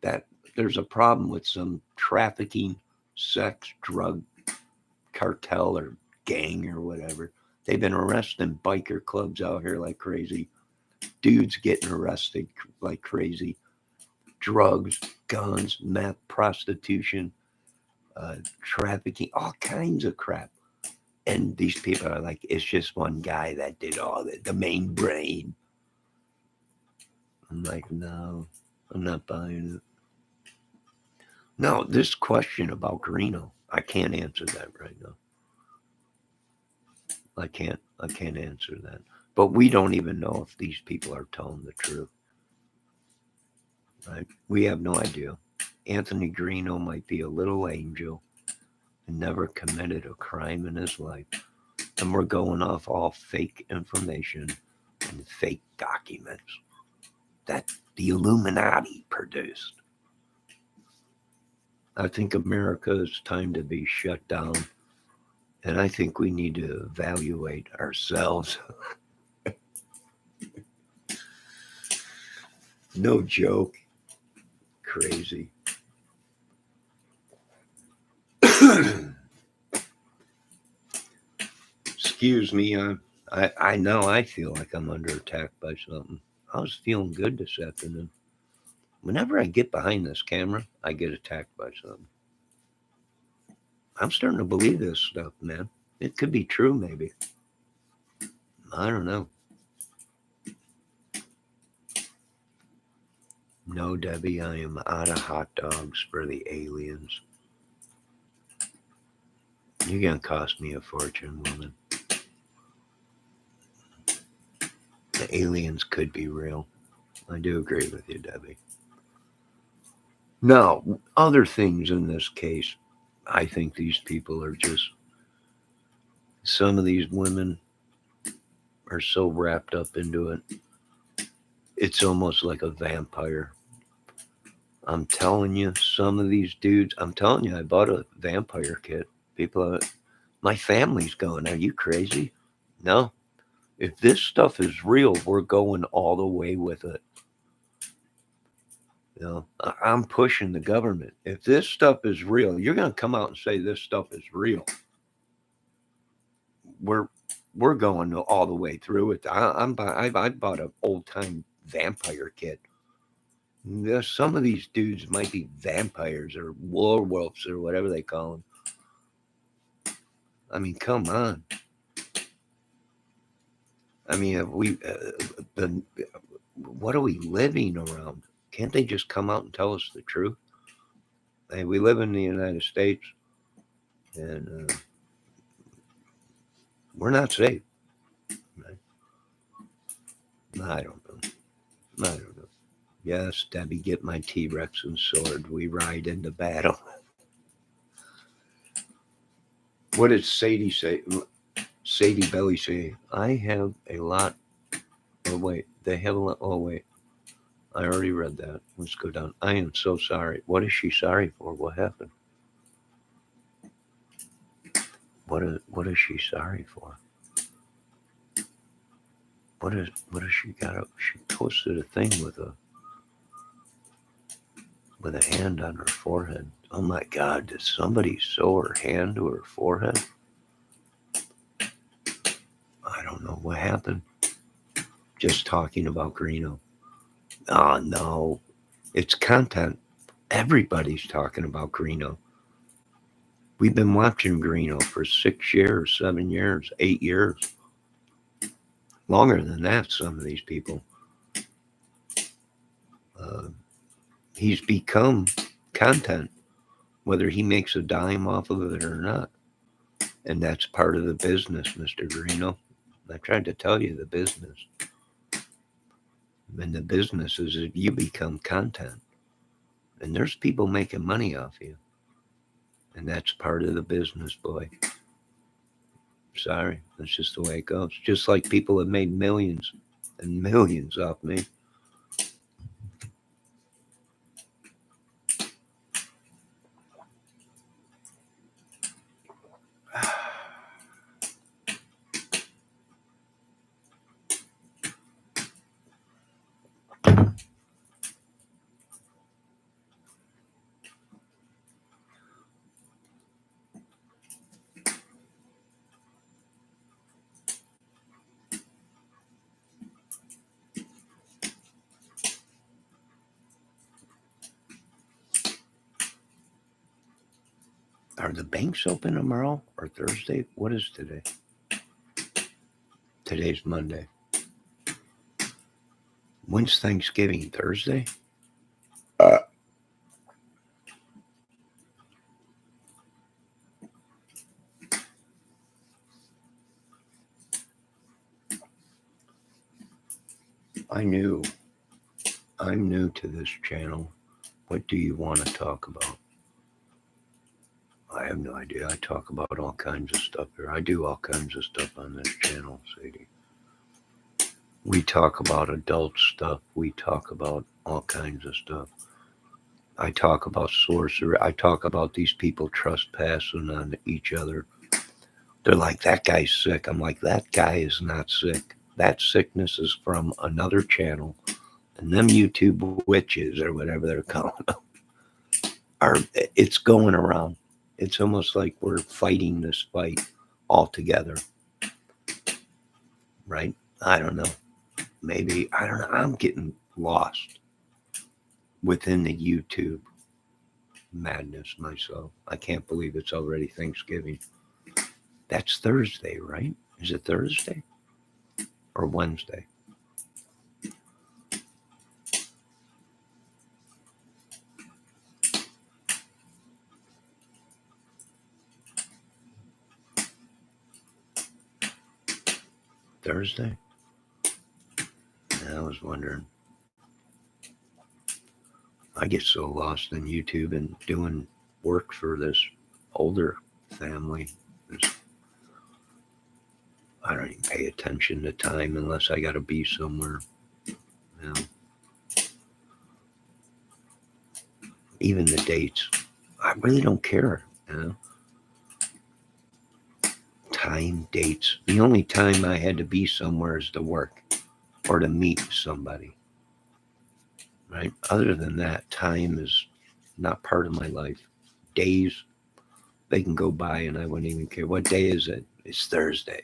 that there's a problem with some trafficking, sex, drug cartel or gang or whatever. They've been arresting biker clubs out here like crazy. Dudes getting arrested like crazy. Drugs, guns, meth, prostitution, trafficking, all kinds of crap. And these people are like, it's just one guy that did all that, the main brain. I'm like, no, I'm not buying it. No, this question about Greeno, I can't answer that right now. I can't answer that. But we don't even know if these people are telling the truth. Right? We have no idea. Anthony Greeno might be a little angel and never committed a crime in his life. And we're going off all fake information and fake documents that the Illuminati produced. I think America is time to be shut down. And I think we need to evaluate ourselves. No joke. Crazy. Excuse me. I know I feel like I'm under attack by something. I was feeling good this afternoon. Whenever I get behind this camera, I get attacked by something. I'm starting to believe this stuff, man. It could be true, maybe. I don't know. No, Debbie, I am out of hot dogs for the aliens. You're going to cost me a fortune, woman. The aliens could be real. I do agree with you, Debbie. Now, other things in this case, I think these people are just, some of these women are so wrapped up into it. It's almost like a vampire. I'm telling you, some of these dudes, I'm telling you, I bought a vampire kit. People, my family's going, are you crazy? No. If this stuff is real, we're going all the way with it. You know, I'm pushing the government. If this stuff is real, you're going to come out and say this stuff is real. We're going all the way through it. I bought an old time vampire kit. Some of these dudes might be vampires or werewolves or whatever they call them. I mean, come on. I mean, what are we living around? Can't they just come out and tell us the truth? Hey, we live in the United States, and we're not safe. Right? I don't know. Yes, Debbie, get my T-Rex and sword. We ride into battle. What did Sadie say? Sadie Belly say, I have a lot. Oh, wait. They have a lot. Oh, wait. I already read that. Let's go down. I am so sorry. What is she sorry for? What happened? What is she sorry for? What is she got up? She posted a thing with a hand on her forehead. Oh my God, did somebody sew her hand to her forehead? I don't know what happened. just talking about Greeno. Oh, no. It's content. Everybody's talking about Greeno. We've been watching Greeno for 6 years, 7 years, 8 years. Longer than that, some of these people. He's become content, whether he makes a dime off of it or not. And that's part of the business, Mr. Greeno. I tried to tell you the business. And the business is that you become content. And there's people making money off you. And that's part of the business, boy. Sorry, that's just the way it goes. Just like people have made millions and millions off me. Are the banks open tomorrow or Thursday? What is today? Today's Monday. When's Thanksgiving? Thursday? I'm new to this channel. What do you want to talk about? I have no idea. I talk about all kinds of stuff here. I do all kinds of stuff on this channel, Sadie. We talk about adult stuff. We talk about all kinds of stuff. I talk about sorcery. I talk about these people trespassing on each other. They're like, that guy's sick. I'm like, that guy is not sick. That sickness is from another channel. And them YouTube witches or whatever they're calling them, it's going around. It's almost like we're fighting this fight all together. Right? I don't know. Maybe, I don't know. I'm getting lost within the YouTube madness myself. I can't believe it's already Thanksgiving. That's Thursday, right? Is it Thursday or Wednesday? Thursday? I was wondering. I get so lost in YouTube and doing work for this older family. I don't even pay attention to time unless I got to be somewhere. You know? Even the dates. I really don't care. You know? Time, dates. The only time I had to be somewhere is to work or to meet somebody. Right? Other than that, time is not part of my life. Days, they can go by and I wouldn't even care. What day is it? It's Thursday.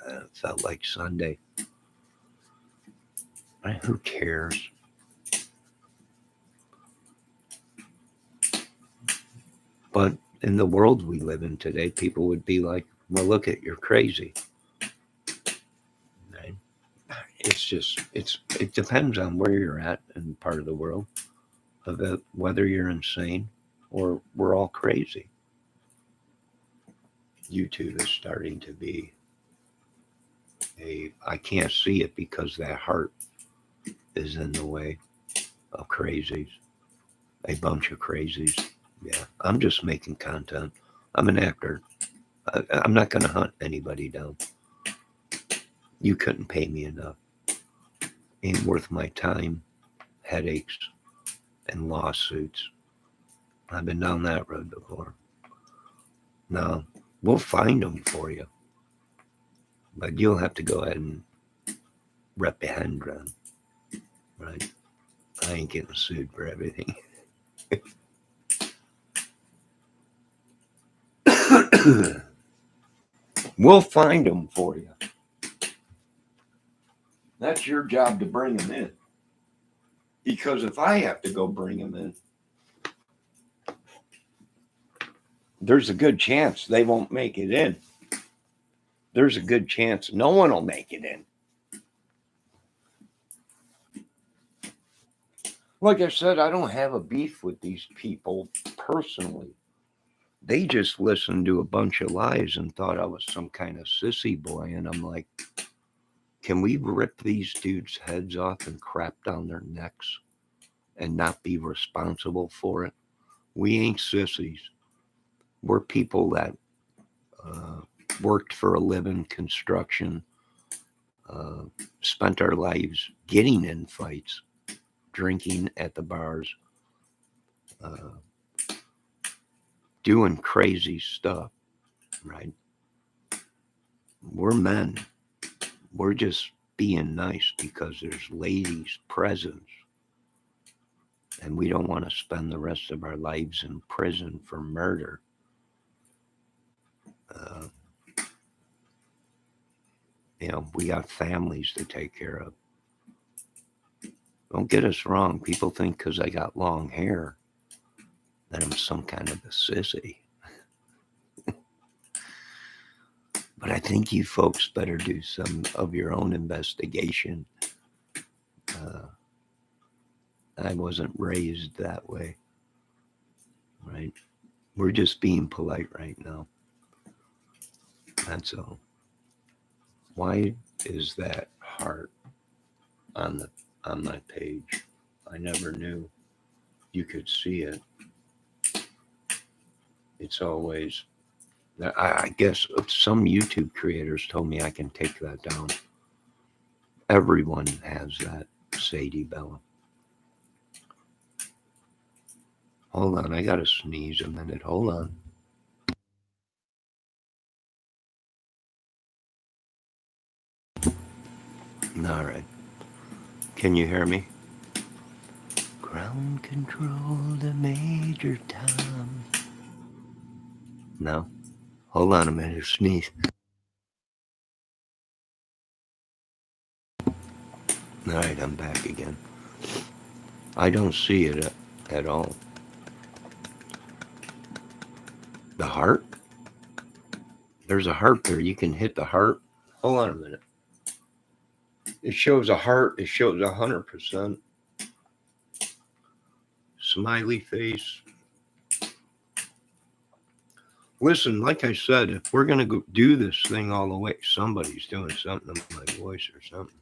It felt like Sunday. Right? Who cares? But in the world we live in today, people would be like, well, look at, you're crazy. Right? It's just, it depends on where you're at in part of the world, of whether you're insane or we're all crazy. YouTube is starting to be I can't see it because that heart is in the way of crazies. A bunch of crazies. Yeah, I'm just making content. I'm an actor. I'm not going to hunt anybody down. You couldn't pay me enough. Ain't worth my time, headaches, and lawsuits. I've been down that road before. No, we'll find them for you. But you'll have to go ahead and reprehend them. Right? I ain't getting sued for everything. We'll find them for you. That's your job to bring them in. Because if I have to go bring them in, there's a good chance they won't make it in. There's a good chance no one will make it in. Like I said, I don't have a beef with these people personally. They just listened to a bunch of lies and thought I was some kind of sissy boy. And I'm like, can we rip these dudes' heads off and crap down their necks and not be responsible for it? We ain't sissies. We're people that worked for a living, construction, spent our lives getting in fights, drinking at the bars, doing crazy stuff, right? We're men. We're just being nice because there's ladies present. And we don't want to spend the rest of our lives in prison for murder. We got families to take care of. Don't get us wrong. People think because I got long hair that I'm some kind of a sissy. But I think you folks better do some of your own investigation. I wasn't raised that way, right? We're just being polite right now. That's all. Why is that heart on my page? I never knew you could see it. It's always, I guess some YouTube creators told me I can take that down. Everyone has that, Sadie Bella. Hold on, I gotta sneeze a minute. Hold on. All right. Can you hear me? Ground control to Major Tom. No? Hold on a minute, sneeze. All right, I'm back again. I don't see it at all. The heart? There's a heart there. You can hit the heart. Hold on a minute. It shows a heart. It shows 100%. Smiley face. Listen, like I said, if we're going to go do this thing all the way, somebody's doing something to my voice or something.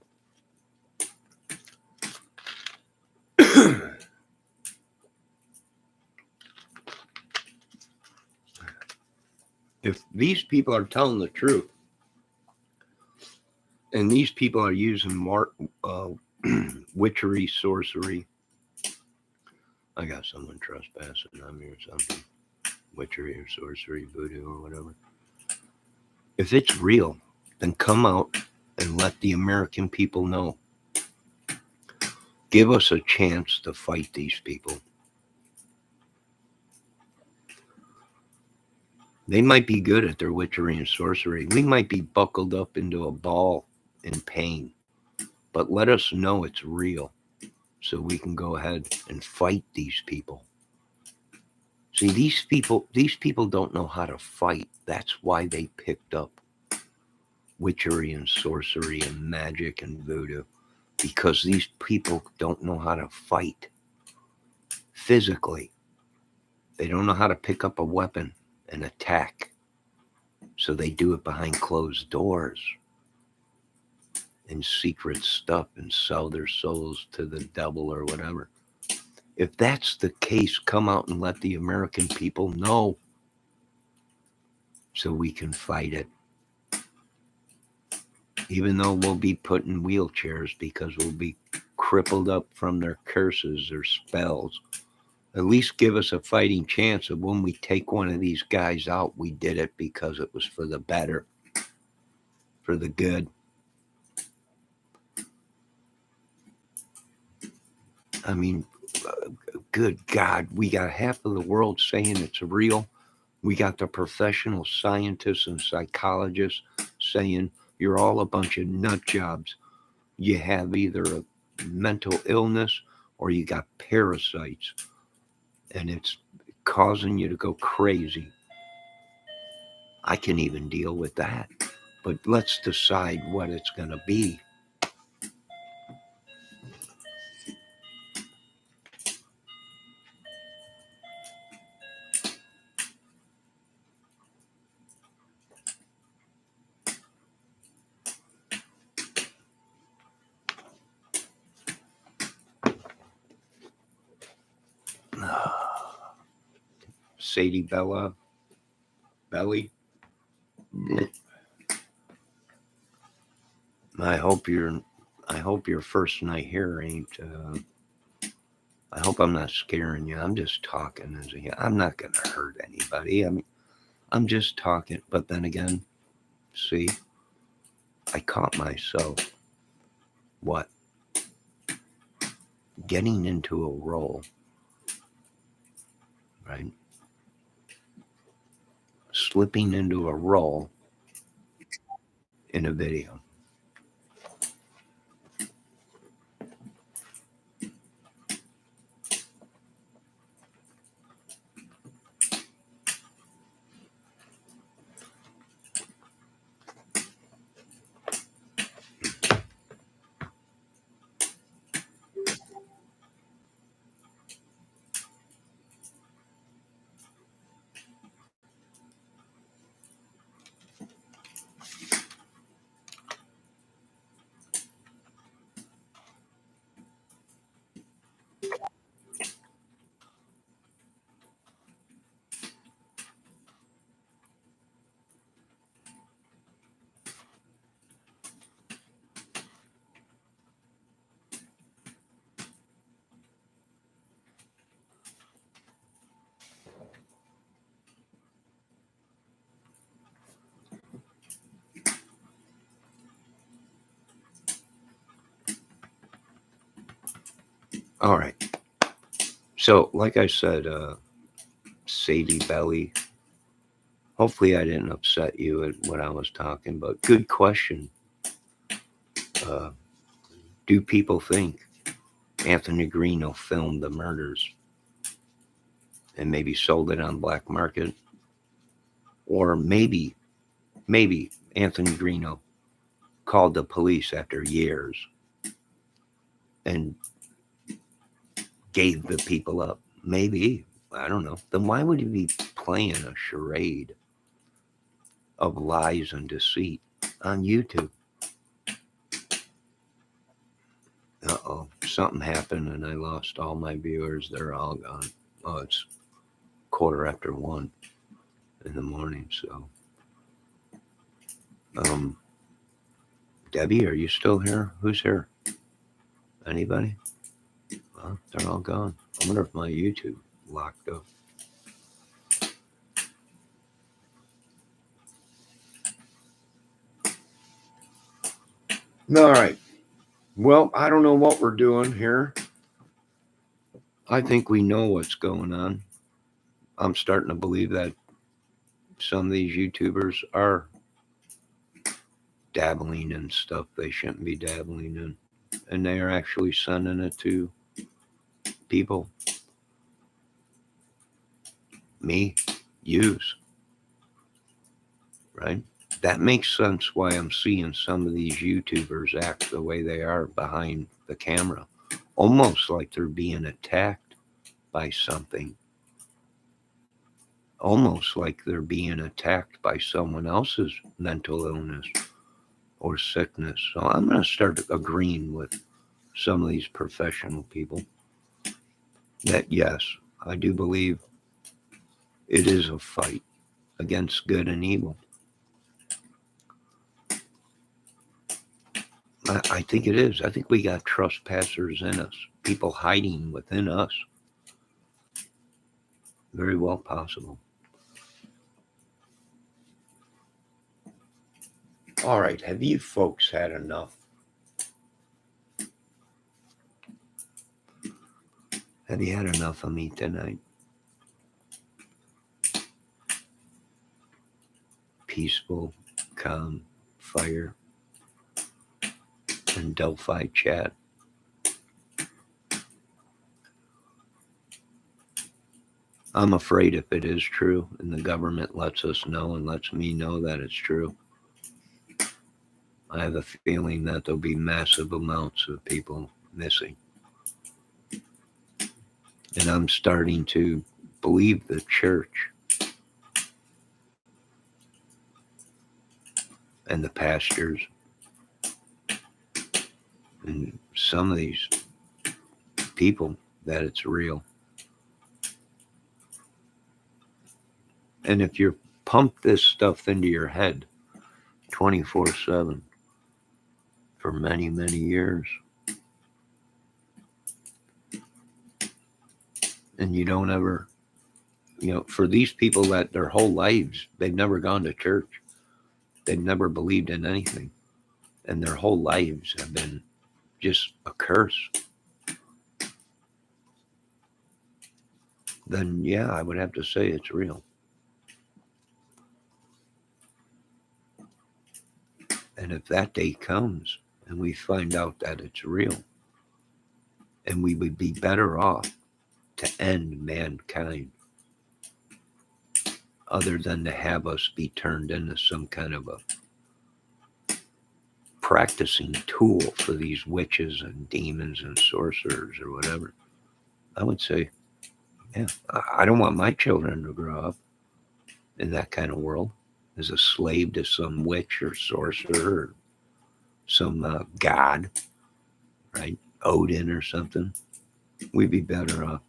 If these people are telling the truth, and these people are using witchery, sorcery. I got someone trespassing on me or something. Witchery or sorcery, voodoo or whatever. If it's real, then come out and let the American people know. Give us a chance to fight these people. They might be good at their witchery and sorcery. We might be buckled up into a ball in pain. But let us know it's real so we can go ahead and fight these people. See, these people don't know how to fight. That's why they picked up witchery and sorcery and magic and voodoo. Because these people don't know how to fight physically. They don't know how to pick up a weapon and attack. So they do it behind closed doors and secret stuff and sell their souls to the devil or whatever. If that's the case, come out and let the American people know so we can fight it. Even though we'll be put in wheelchairs because we'll be crippled up from their curses or spells, at least give us a fighting chance of when we take one of these guys out, we did it because it was for the better, for the good. I mean, good God, we got half of the world saying it's real. We got the professional scientists and psychologists saying you're all a bunch of nut jobs. you have either a mental illness or you got parasites and it's causing you to go crazy. I can even deal with that. But let's decide what it's going to be. Sadie Belly. I hope your first night here ain't. I hope I'm not scaring you. I'm just talking. I'm not gonna hurt anybody. I'm just talking. But then again, see, I caught myself. What? Getting into a role, right? Slipping into a role in a video. All right. So, like I said, Sadie Belly. Hopefully, I didn't upset you at what I was talking. But good question. Uh, do people think Anthony Greeno filmed the murders and maybe sold it on black market? Or maybe Anthony Greeno called the police after years and gave the people up. Maybe. I don't know. Then why would he be playing a charade of lies and deceit on YouTube? Uh-oh. Something happened and I lost all my viewers. They're all gone. Oh, it's 1:15 in the morning, so Debbie, are you still here? Who's here? Anybody? Well, they're all gone. I wonder if my YouTube locked up. All right. Well, I don't know what we're doing here. I think we know what's going on. I'm starting to believe that some of these YouTubers are dabbling in stuff they shouldn't be dabbling in. And they are actually sending it to people. Me, use. Right? That makes sense why I'm seeing some of these YouTubers act the way they are behind the camera. Almost like they're being attacked by something. Almost like they're being attacked by someone else's mental illness or sickness. So I'm going to start agreeing with some of these professional people that, yes, I do believe it is a fight against good and evil. I think it is. I think we got trespassers in us, people hiding within us. Very well possible. All right, have you folks had enough? Have you had enough of me tonight? Peaceful, calm, fire. in Delphi chat. I'm afraid if it is true and the government lets us know and lets me know that it's true, I have a feeling that there'll be massive amounts of people missing. And I'm starting to believe the church and the pastors and some of these people that it's real. And if you pump this stuff into your head 24/7 for many, many years, and you don't ever, for these people that their whole lives, they've never gone to church, they've never believed in anything, and their whole lives have been just a curse, then yeah, I would have to say it's real. And if that day comes and we find out that it's real, and we would be better off to end mankind other than to have us be turned into some kind of a practicing tool for these witches and demons and sorcerers or whatever. I would say, yeah, I don't want my children to grow up in that kind of world as a slave to some witch or sorcerer or some god, right? Odin or something. We'd be better off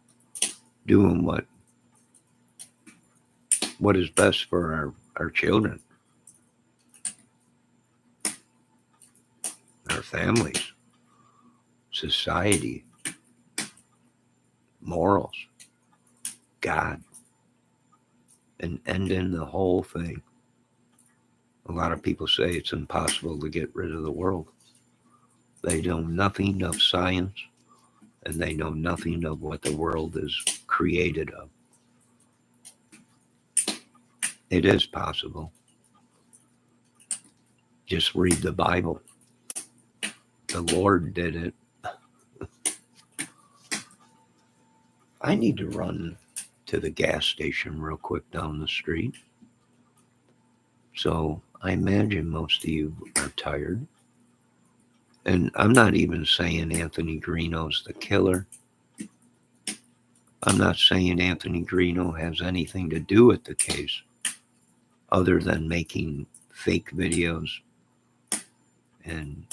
doing what is best for our children, our families, society, morals, God, and ending the whole thing. A lot of people say it's impossible to get rid of the world. They know nothing of science, and they know nothing of what the world is created of. It is possible. Just read the Bible. The Lord did it. I need to run to the gas station real quick down the street. So I imagine most of you are tired. And I'm not even saying Anthony Greeno's the killer. I'm not saying Anthony Greeno has anything to do with the case other than making fake videos and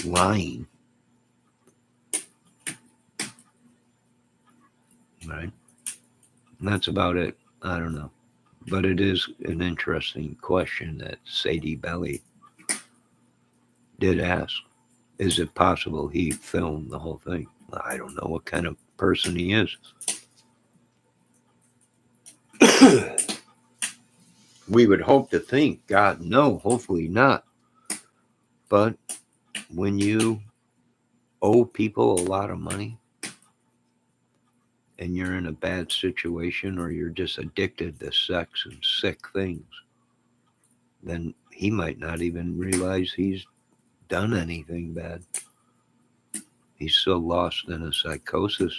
lying. Right? And that's about it. I don't know. But it is an interesting question that Sadie Belly did ask. Is it possible he filmed the whole thing? I don't know what kind of person he is. We would hope to think, God, no, hopefully not. But when you owe people a lot of money and you're in a bad situation or you're just addicted to sex and sick things, then he might not even realize he's done anything bad. He's so lost in a psychosis,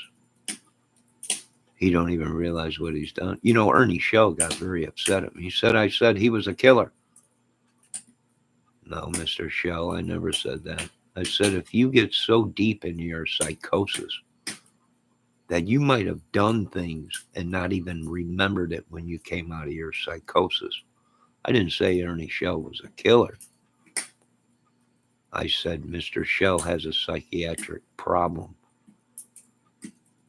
he don't even realize what he's done. Ernie Shell got very upset at me. He said I said he was a killer. No, Mr. Shell, I never said that. I said if you get so deep in your psychosis that you might have done things and not even remembered it when you came out of your psychosis. I didn't say Ernie Shell was a killer. I said Mr. Shell has a psychiatric problem.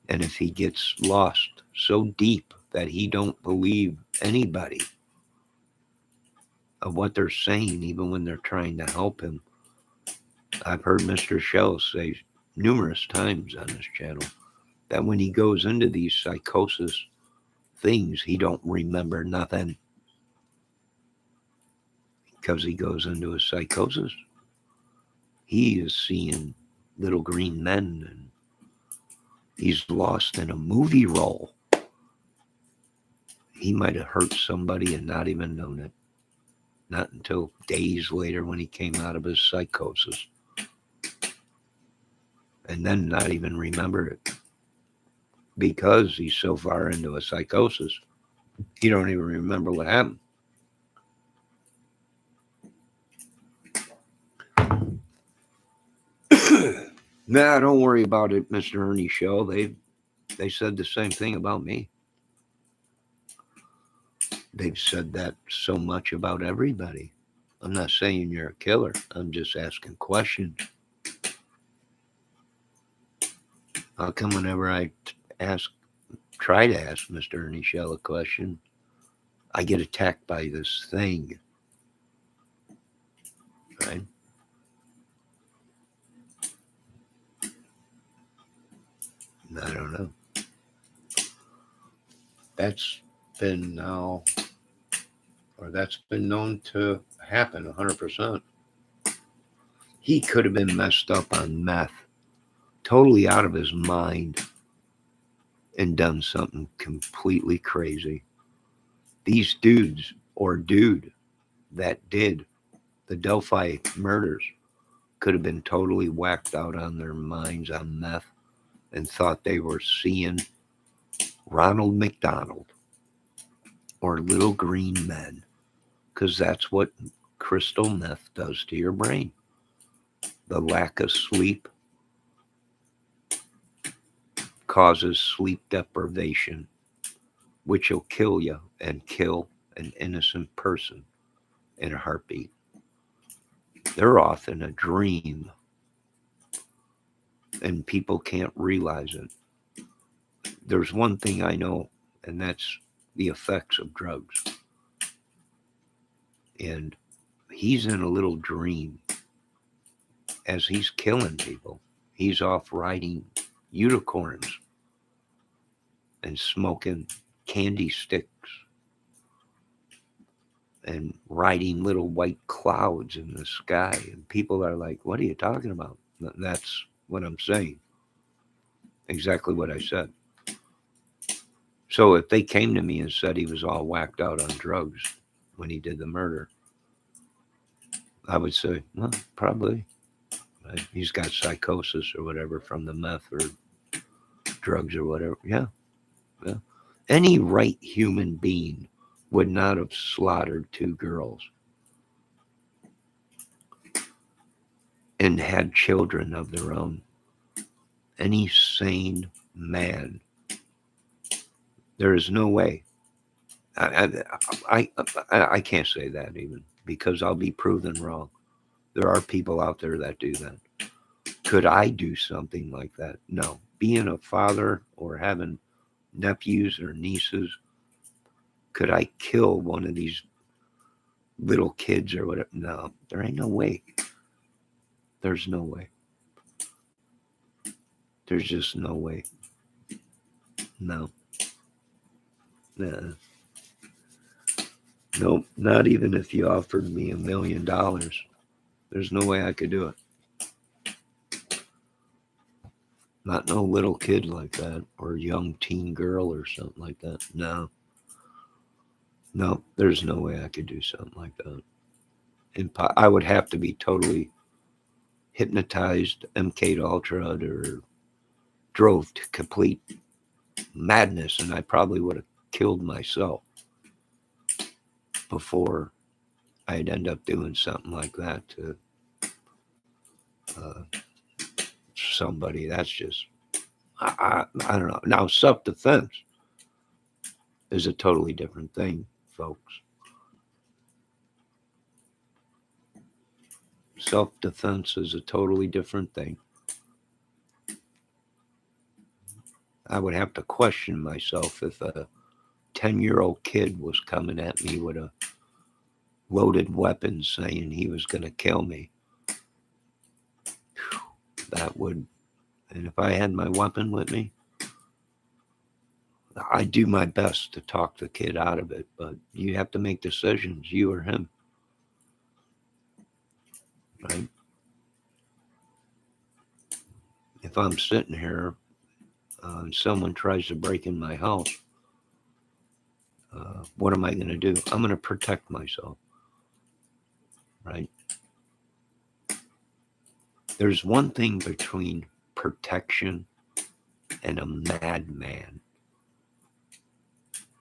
And if he gets lost so deep that he don't believe anybody of what they're saying, even when they're trying to help him. I've heard Mr. Shell say numerous times on this channel that when he goes into these psychosis things, he don't remember nothing because he goes into a psychosis. He is seeing little green men and he's lost in a movie role. He might have hurt somebody and not even known it. Not until days later when he came out of his psychosis. and then not even remember it because he's so far into a psychosis. He don't even remember what happened. Nah, don't worry about it, Mr. Ernie Show. They said the same thing about me. They've said that so much about everybody. I'm not saying you're a killer. I'm just asking questions. How come whenever I try to ask Mr. Ernie Shell a question, I get attacked by this thing, right? I don't know. That's been now, or that's been known to happen 100%. He could have been messed up on meth, totally out of his mind, and done something completely crazy. These dudes, or dude that did the Delphi murders, could have been totally whacked out on their minds on meth and thought they were seeing Ronald McDonald or Little Green Men, because that's what crystal meth does to your brain. The lack of sleep causes sleep deprivation, which will kill you and kill an innocent person in a heartbeat. They're off in a dream, and people can't realize it. There's one thing I know, and that's the effects of drugs. And he's in a little dream as he's killing people. He's off riding unicorns and smoking candy sticks and riding little white clouds in the sky. And people are like, what are you talking about? That's what I'm saying. Exactly what I said. So if they came to me and said he was all whacked out on drugs when he did the murder, I would say, well, probably. Right? He's got psychosis or whatever from the meth or drugs or whatever. Yeah. Yeah. Any right human being would not have slaughtered two girls and had children of their own. Any sane man. There is no way. I can't say that even because I'll be proven wrong. There are people out there that do that. Could I do something like that? No. Being a father or having nephews or nieces, could I kill one of these little kids or whatever? No, there ain't no way. There's no way. There's just no way. No. Nah. Nope, not even if you offered me $1 million. There's no way I could do it. Not no little kid like that or young teen girl or something like that. No. No, there's no way I could do something like that. I would have to be totally hypnotized, MK'd Ultra, or drove to complete madness, and I probably would have killed myself before I'd end up doing something like that to somebody. That's just, I don't know. Now, self-defense is a totally different thing, folks. Self-defense is a totally different thing. I would have to question myself if a 10-year-old kid was coming at me with a loaded weapon saying he was going to kill me. That would, and if I had my weapon with me, I'd do my best to talk the kid out of it, but you have to make decisions, you or him. Right? If I'm sitting here and someone tries to break in my house, what am I going to do? I'm going to protect myself. Right? There's one thing between protection and a madman.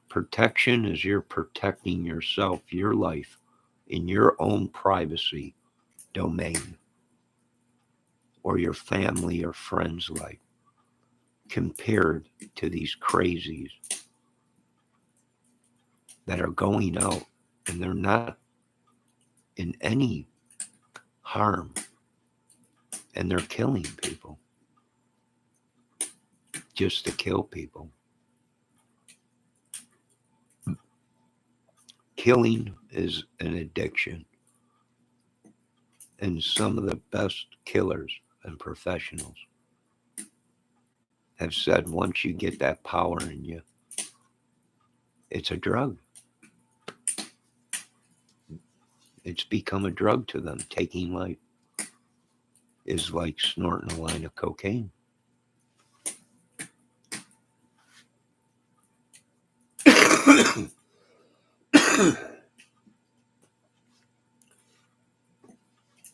Protection is you're protecting yourself, your life, in your own privacy domain, or your family or friends' life, compared to these crazies that are going out and they're not in any harm and they're killing people just to kill people. Killing is an addiction, and some of the best killers and professionals have said once you get that power in you, it's a drug. It's become a drug to them. Taking life is like snorting a line of cocaine.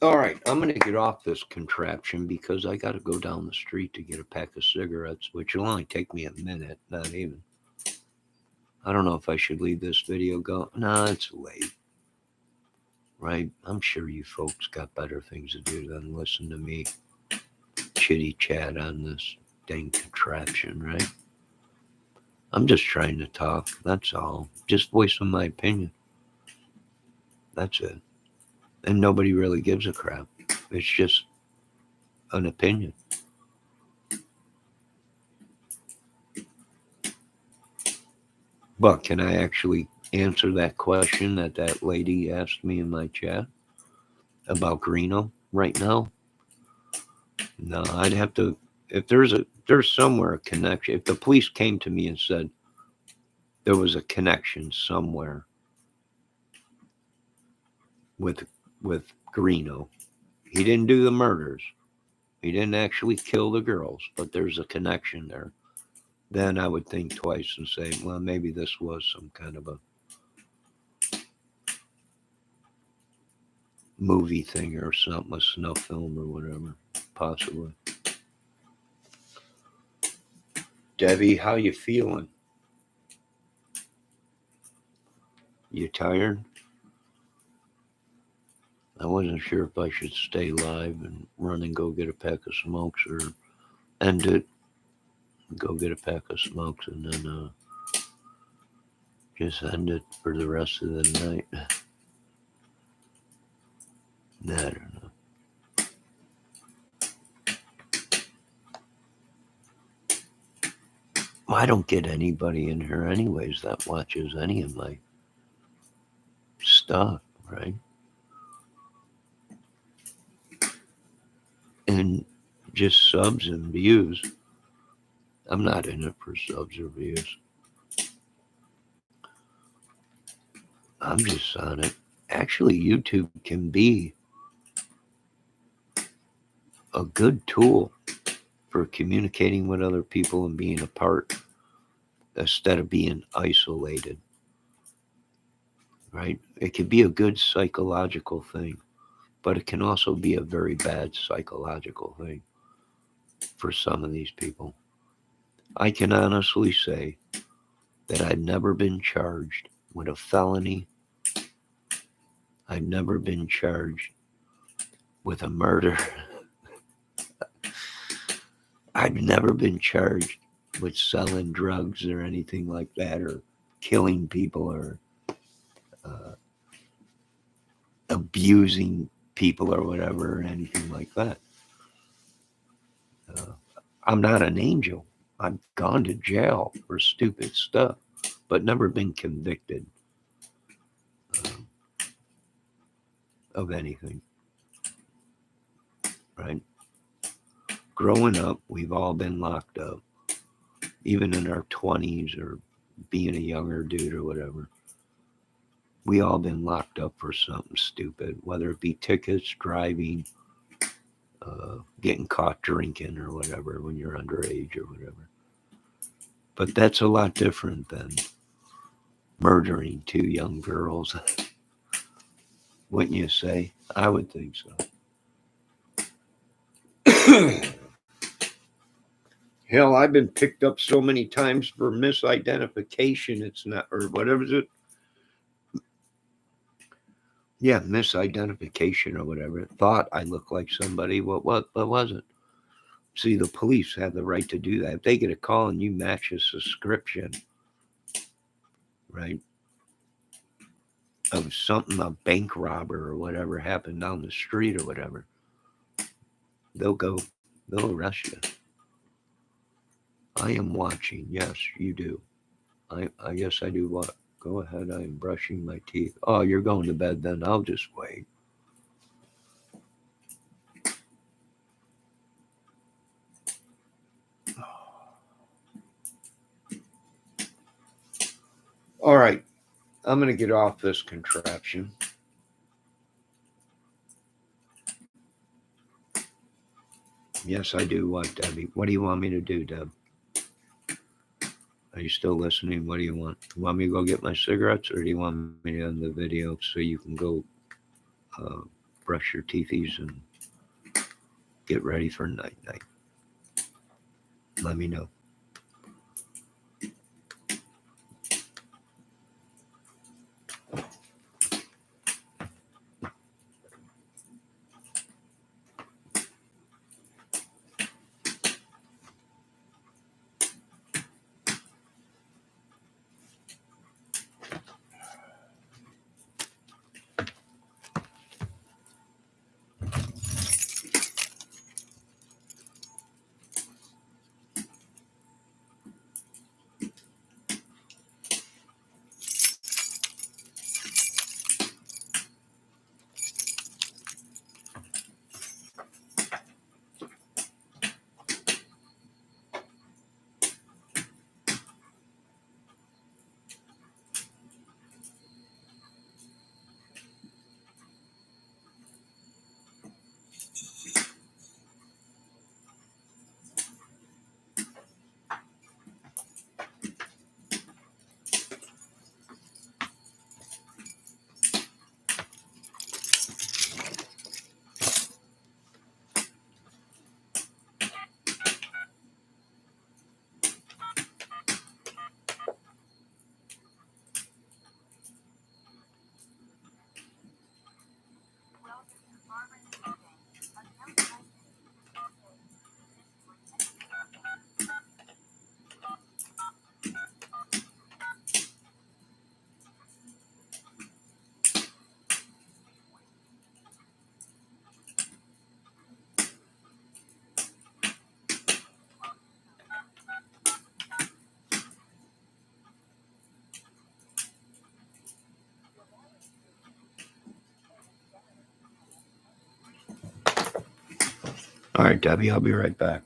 All right, I'm going to get off this contraption because I got to go down the street to get a pack of cigarettes, which will only take me a minute, not even. I don't know if I should leave this video go. Nah, it's late. Right? I'm sure you folks got better things to do than listen to me chitty chat on this dang contraption, right? I'm just trying to talk, that's all. Just voicing my opinion. That's it. And nobody really gives a crap. It's just an opinion. But can I actually answer that question that lady asked me in my chat about Greeno right now? No, I'd have to, if there's somewhere a connection, if the police came to me and said there was a connection somewhere with Greeno, he didn't do the murders, he didn't actually kill the girls, but there's a connection there, then I would think twice and say, well, maybe this was some kind of a movie thing or something, a snuff film or whatever, possibly. Debbie, how you feeling? You tired? I wasn't sure if I should stay live and run and go get a pack of smokes or end it, go get a pack of smokes and then just end it for the rest of the night. I don't know. I don't get anybody in here anyways that watches any of my stuff, right? And just subs and views. I'm not in it for subs or views. I'm just on it. Actually, YouTube can be a good tool for communicating with other people and being apart instead of being isolated, right? It could be a good psychological thing, but it can also be a very bad psychological thing for some of these people. I can honestly say that I've never been charged with a felony. I've never been charged with a murder. I've never been charged with selling drugs or anything like that, or killing people, or abusing people or whatever, or anything like that. I'm not an angel. I've gone to jail for stupid stuff, but never been convicted of anything, right? Growing up, we've all been locked up, even in our 20s or being a younger dude or whatever. We all been locked up for something stupid, whether it be tickets, driving, getting caught drinking or whatever when you're underage or whatever. But that's a lot different than murdering two young girls. Wouldn't you say? I would think so. Hell, I've been picked up so many times for misidentification. It's not, or whatever is it? Yeah, misidentification or whatever. Thought I looked like somebody, what wasn't. See, the police have the right to do that. If they get a call and you match a description, right, of something, a bank robber or whatever happened down the street or whatever, they'll go, they'll arrest you. I am watching. Yes, you do. I guess I do what? Go ahead. I am brushing my teeth. Oh, you're going to bed then. I'll just wait. All right. I'm going to get off this contraption. Yes, I do. What, Debbie? What do you want me to do, Deb? Are you still listening? What do you want? You want me to go get my cigarettes, or do you want me to end the video so you can go uh, brush your teethies and get ready for night night? Let me know. All right, Debbie, I'll be right back.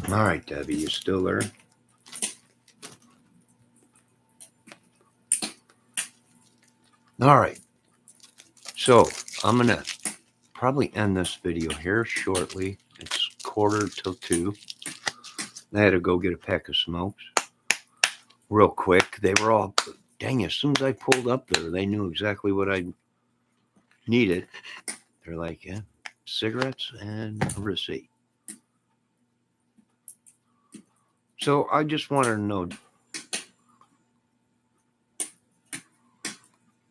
All right, Debbie, you still there? All right. So I'm going to probably end this video here shortly. It's 1:45. I had to go get a pack of smokes real quick. They were all, dang, as soon as I pulled up there, they knew exactly what I needed. They're like, yeah, cigarettes and a receipt. So I just wanted to know.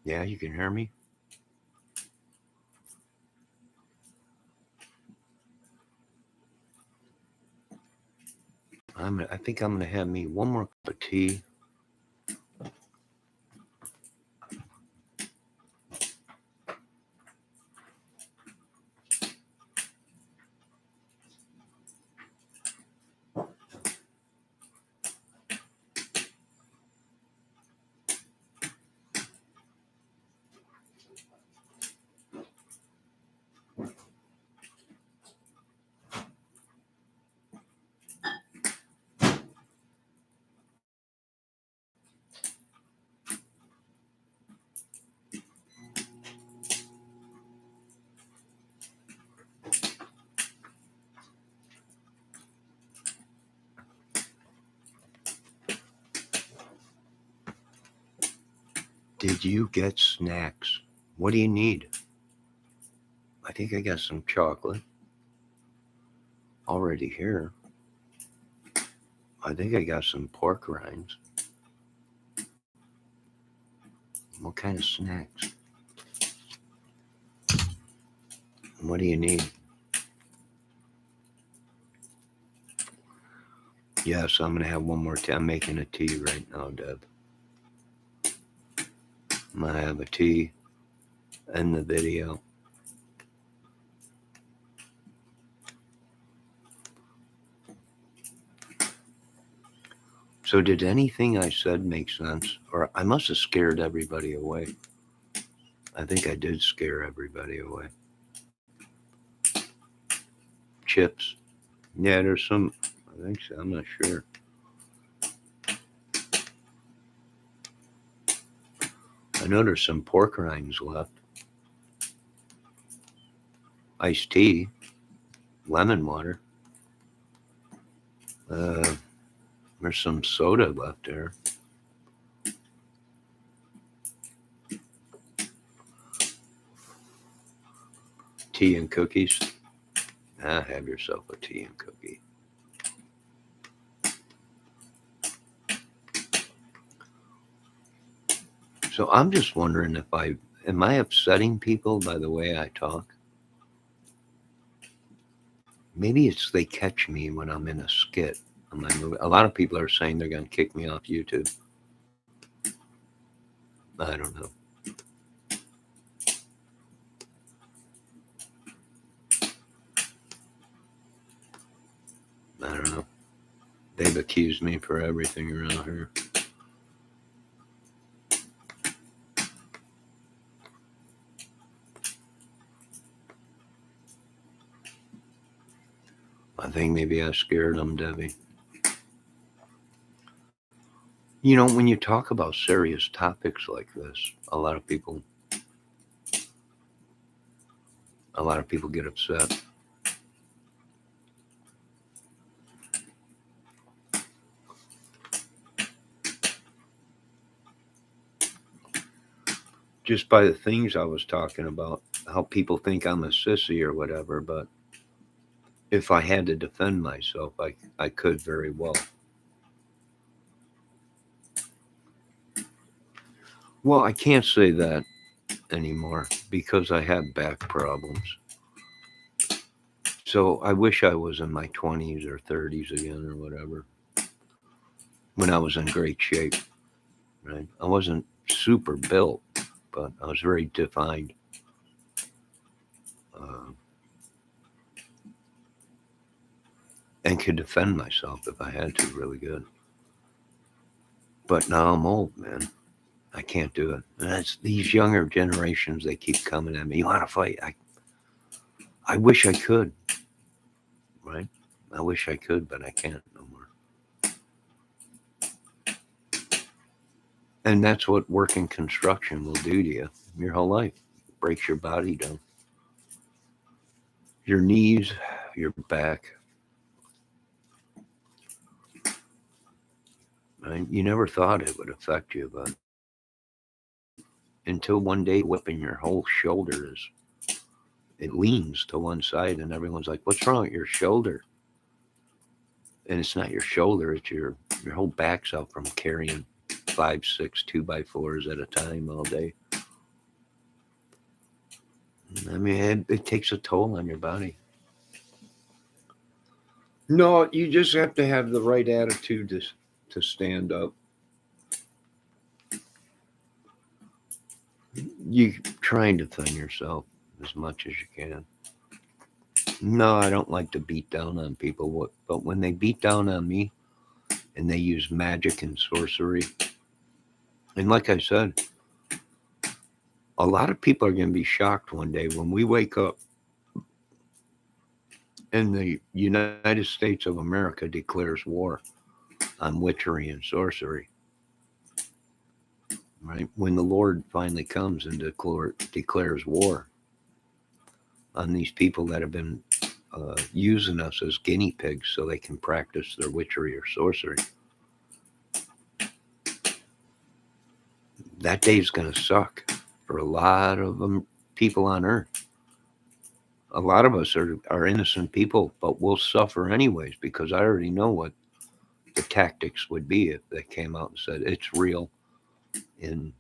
Yeah, you can hear me? I think I'm going to have me one more cup of tea. Did you get snacks? What do you need? I think I got some chocolate already here. I think I got some pork rinds. What kind of snacks? What do you need? Yes, I'm going to have one more tea. I'm making a tea right now, Deb. I'm going to have a tea and the video. So did anything I said make sense? Or I must have scared everybody away. I think I did scare everybody away. Chips. Yeah, there's some. I think so. I'm not sure. I know there's some pork rinds left. Iced tea. Lemon water. There's some soda left there. Tea and cookies. Have yourself a tea and cookie. So I'm just wondering if am I upsetting people by the way I talk? Maybe it's they catch me when I'm in a skit on my movie. A lot of people are saying they're going to kick me off YouTube. I don't know. I don't know. They've accused me for everything around here. I think maybe I scared them, Debbie. You know, when you talk about serious topics like this, a lot of people get upset. Just by the things I was talking about, how people think I'm a sissy or whatever, but if I had to defend myself, I could very well. Well, I can't say that anymore because I have back problems. So I wish I was in my 20s or 30s again or whatever, when I was in great shape, right? I wasn't super built, but I was very defined. And could defend myself if I had to really good. But now I'm old, man. I can't do it. And it's these younger generations, they keep coming at me. You want to fight? I wish I could, right? I wish I could, but I can't no more. And that's what working construction will do to you your whole life. Breaks your body down. Your knees, your back. Right? You never thought it would affect you, but until one day whipping your whole shoulder is it leans to one side and everyone's like, what's wrong with your shoulder? And it's not your shoulder, it's your whole back's out from carrying 5, 6 2x4s at a time all day. I mean, it takes a toll on your body. No, you just have to have the right attitude to stand up. You trying to thin yourself as much as you can. No, I don't like to beat down on people, but when they beat down on me and they use magic and sorcery, and like I said, a lot of people are going to be shocked one day when we wake up and the United States of America declares war on witchery and sorcery. Right? When the Lord finally comes and declares war on these people that have been using us as guinea pigs so they can practice their witchery or sorcery. That day's going to suck for a lot of people on earth. A lot of us are innocent people, but we'll suffer anyways because I already know what the tactics would be if they came out and said it's real. And,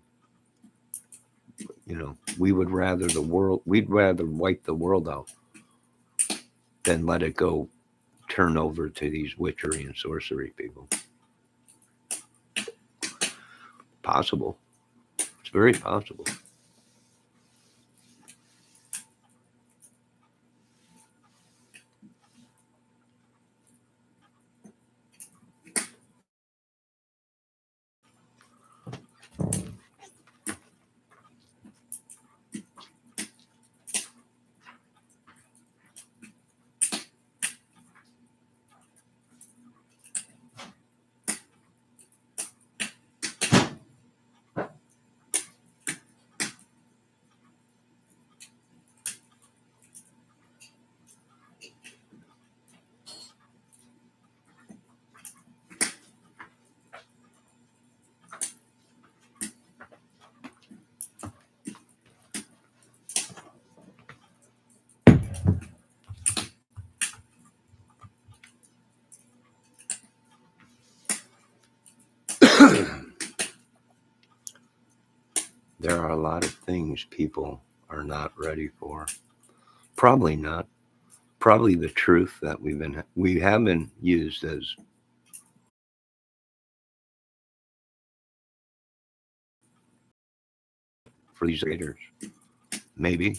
we'd rather wipe the world out than let it go turn over to these witchery and sorcery people. Possible. It's very possible. There are a lot of things people are not ready for. Probably not. Probably the truth that we have been used as for these raiders. Maybe.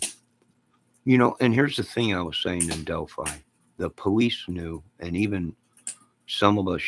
And here's the thing I was saying in Delphi. The police knew, and even some of us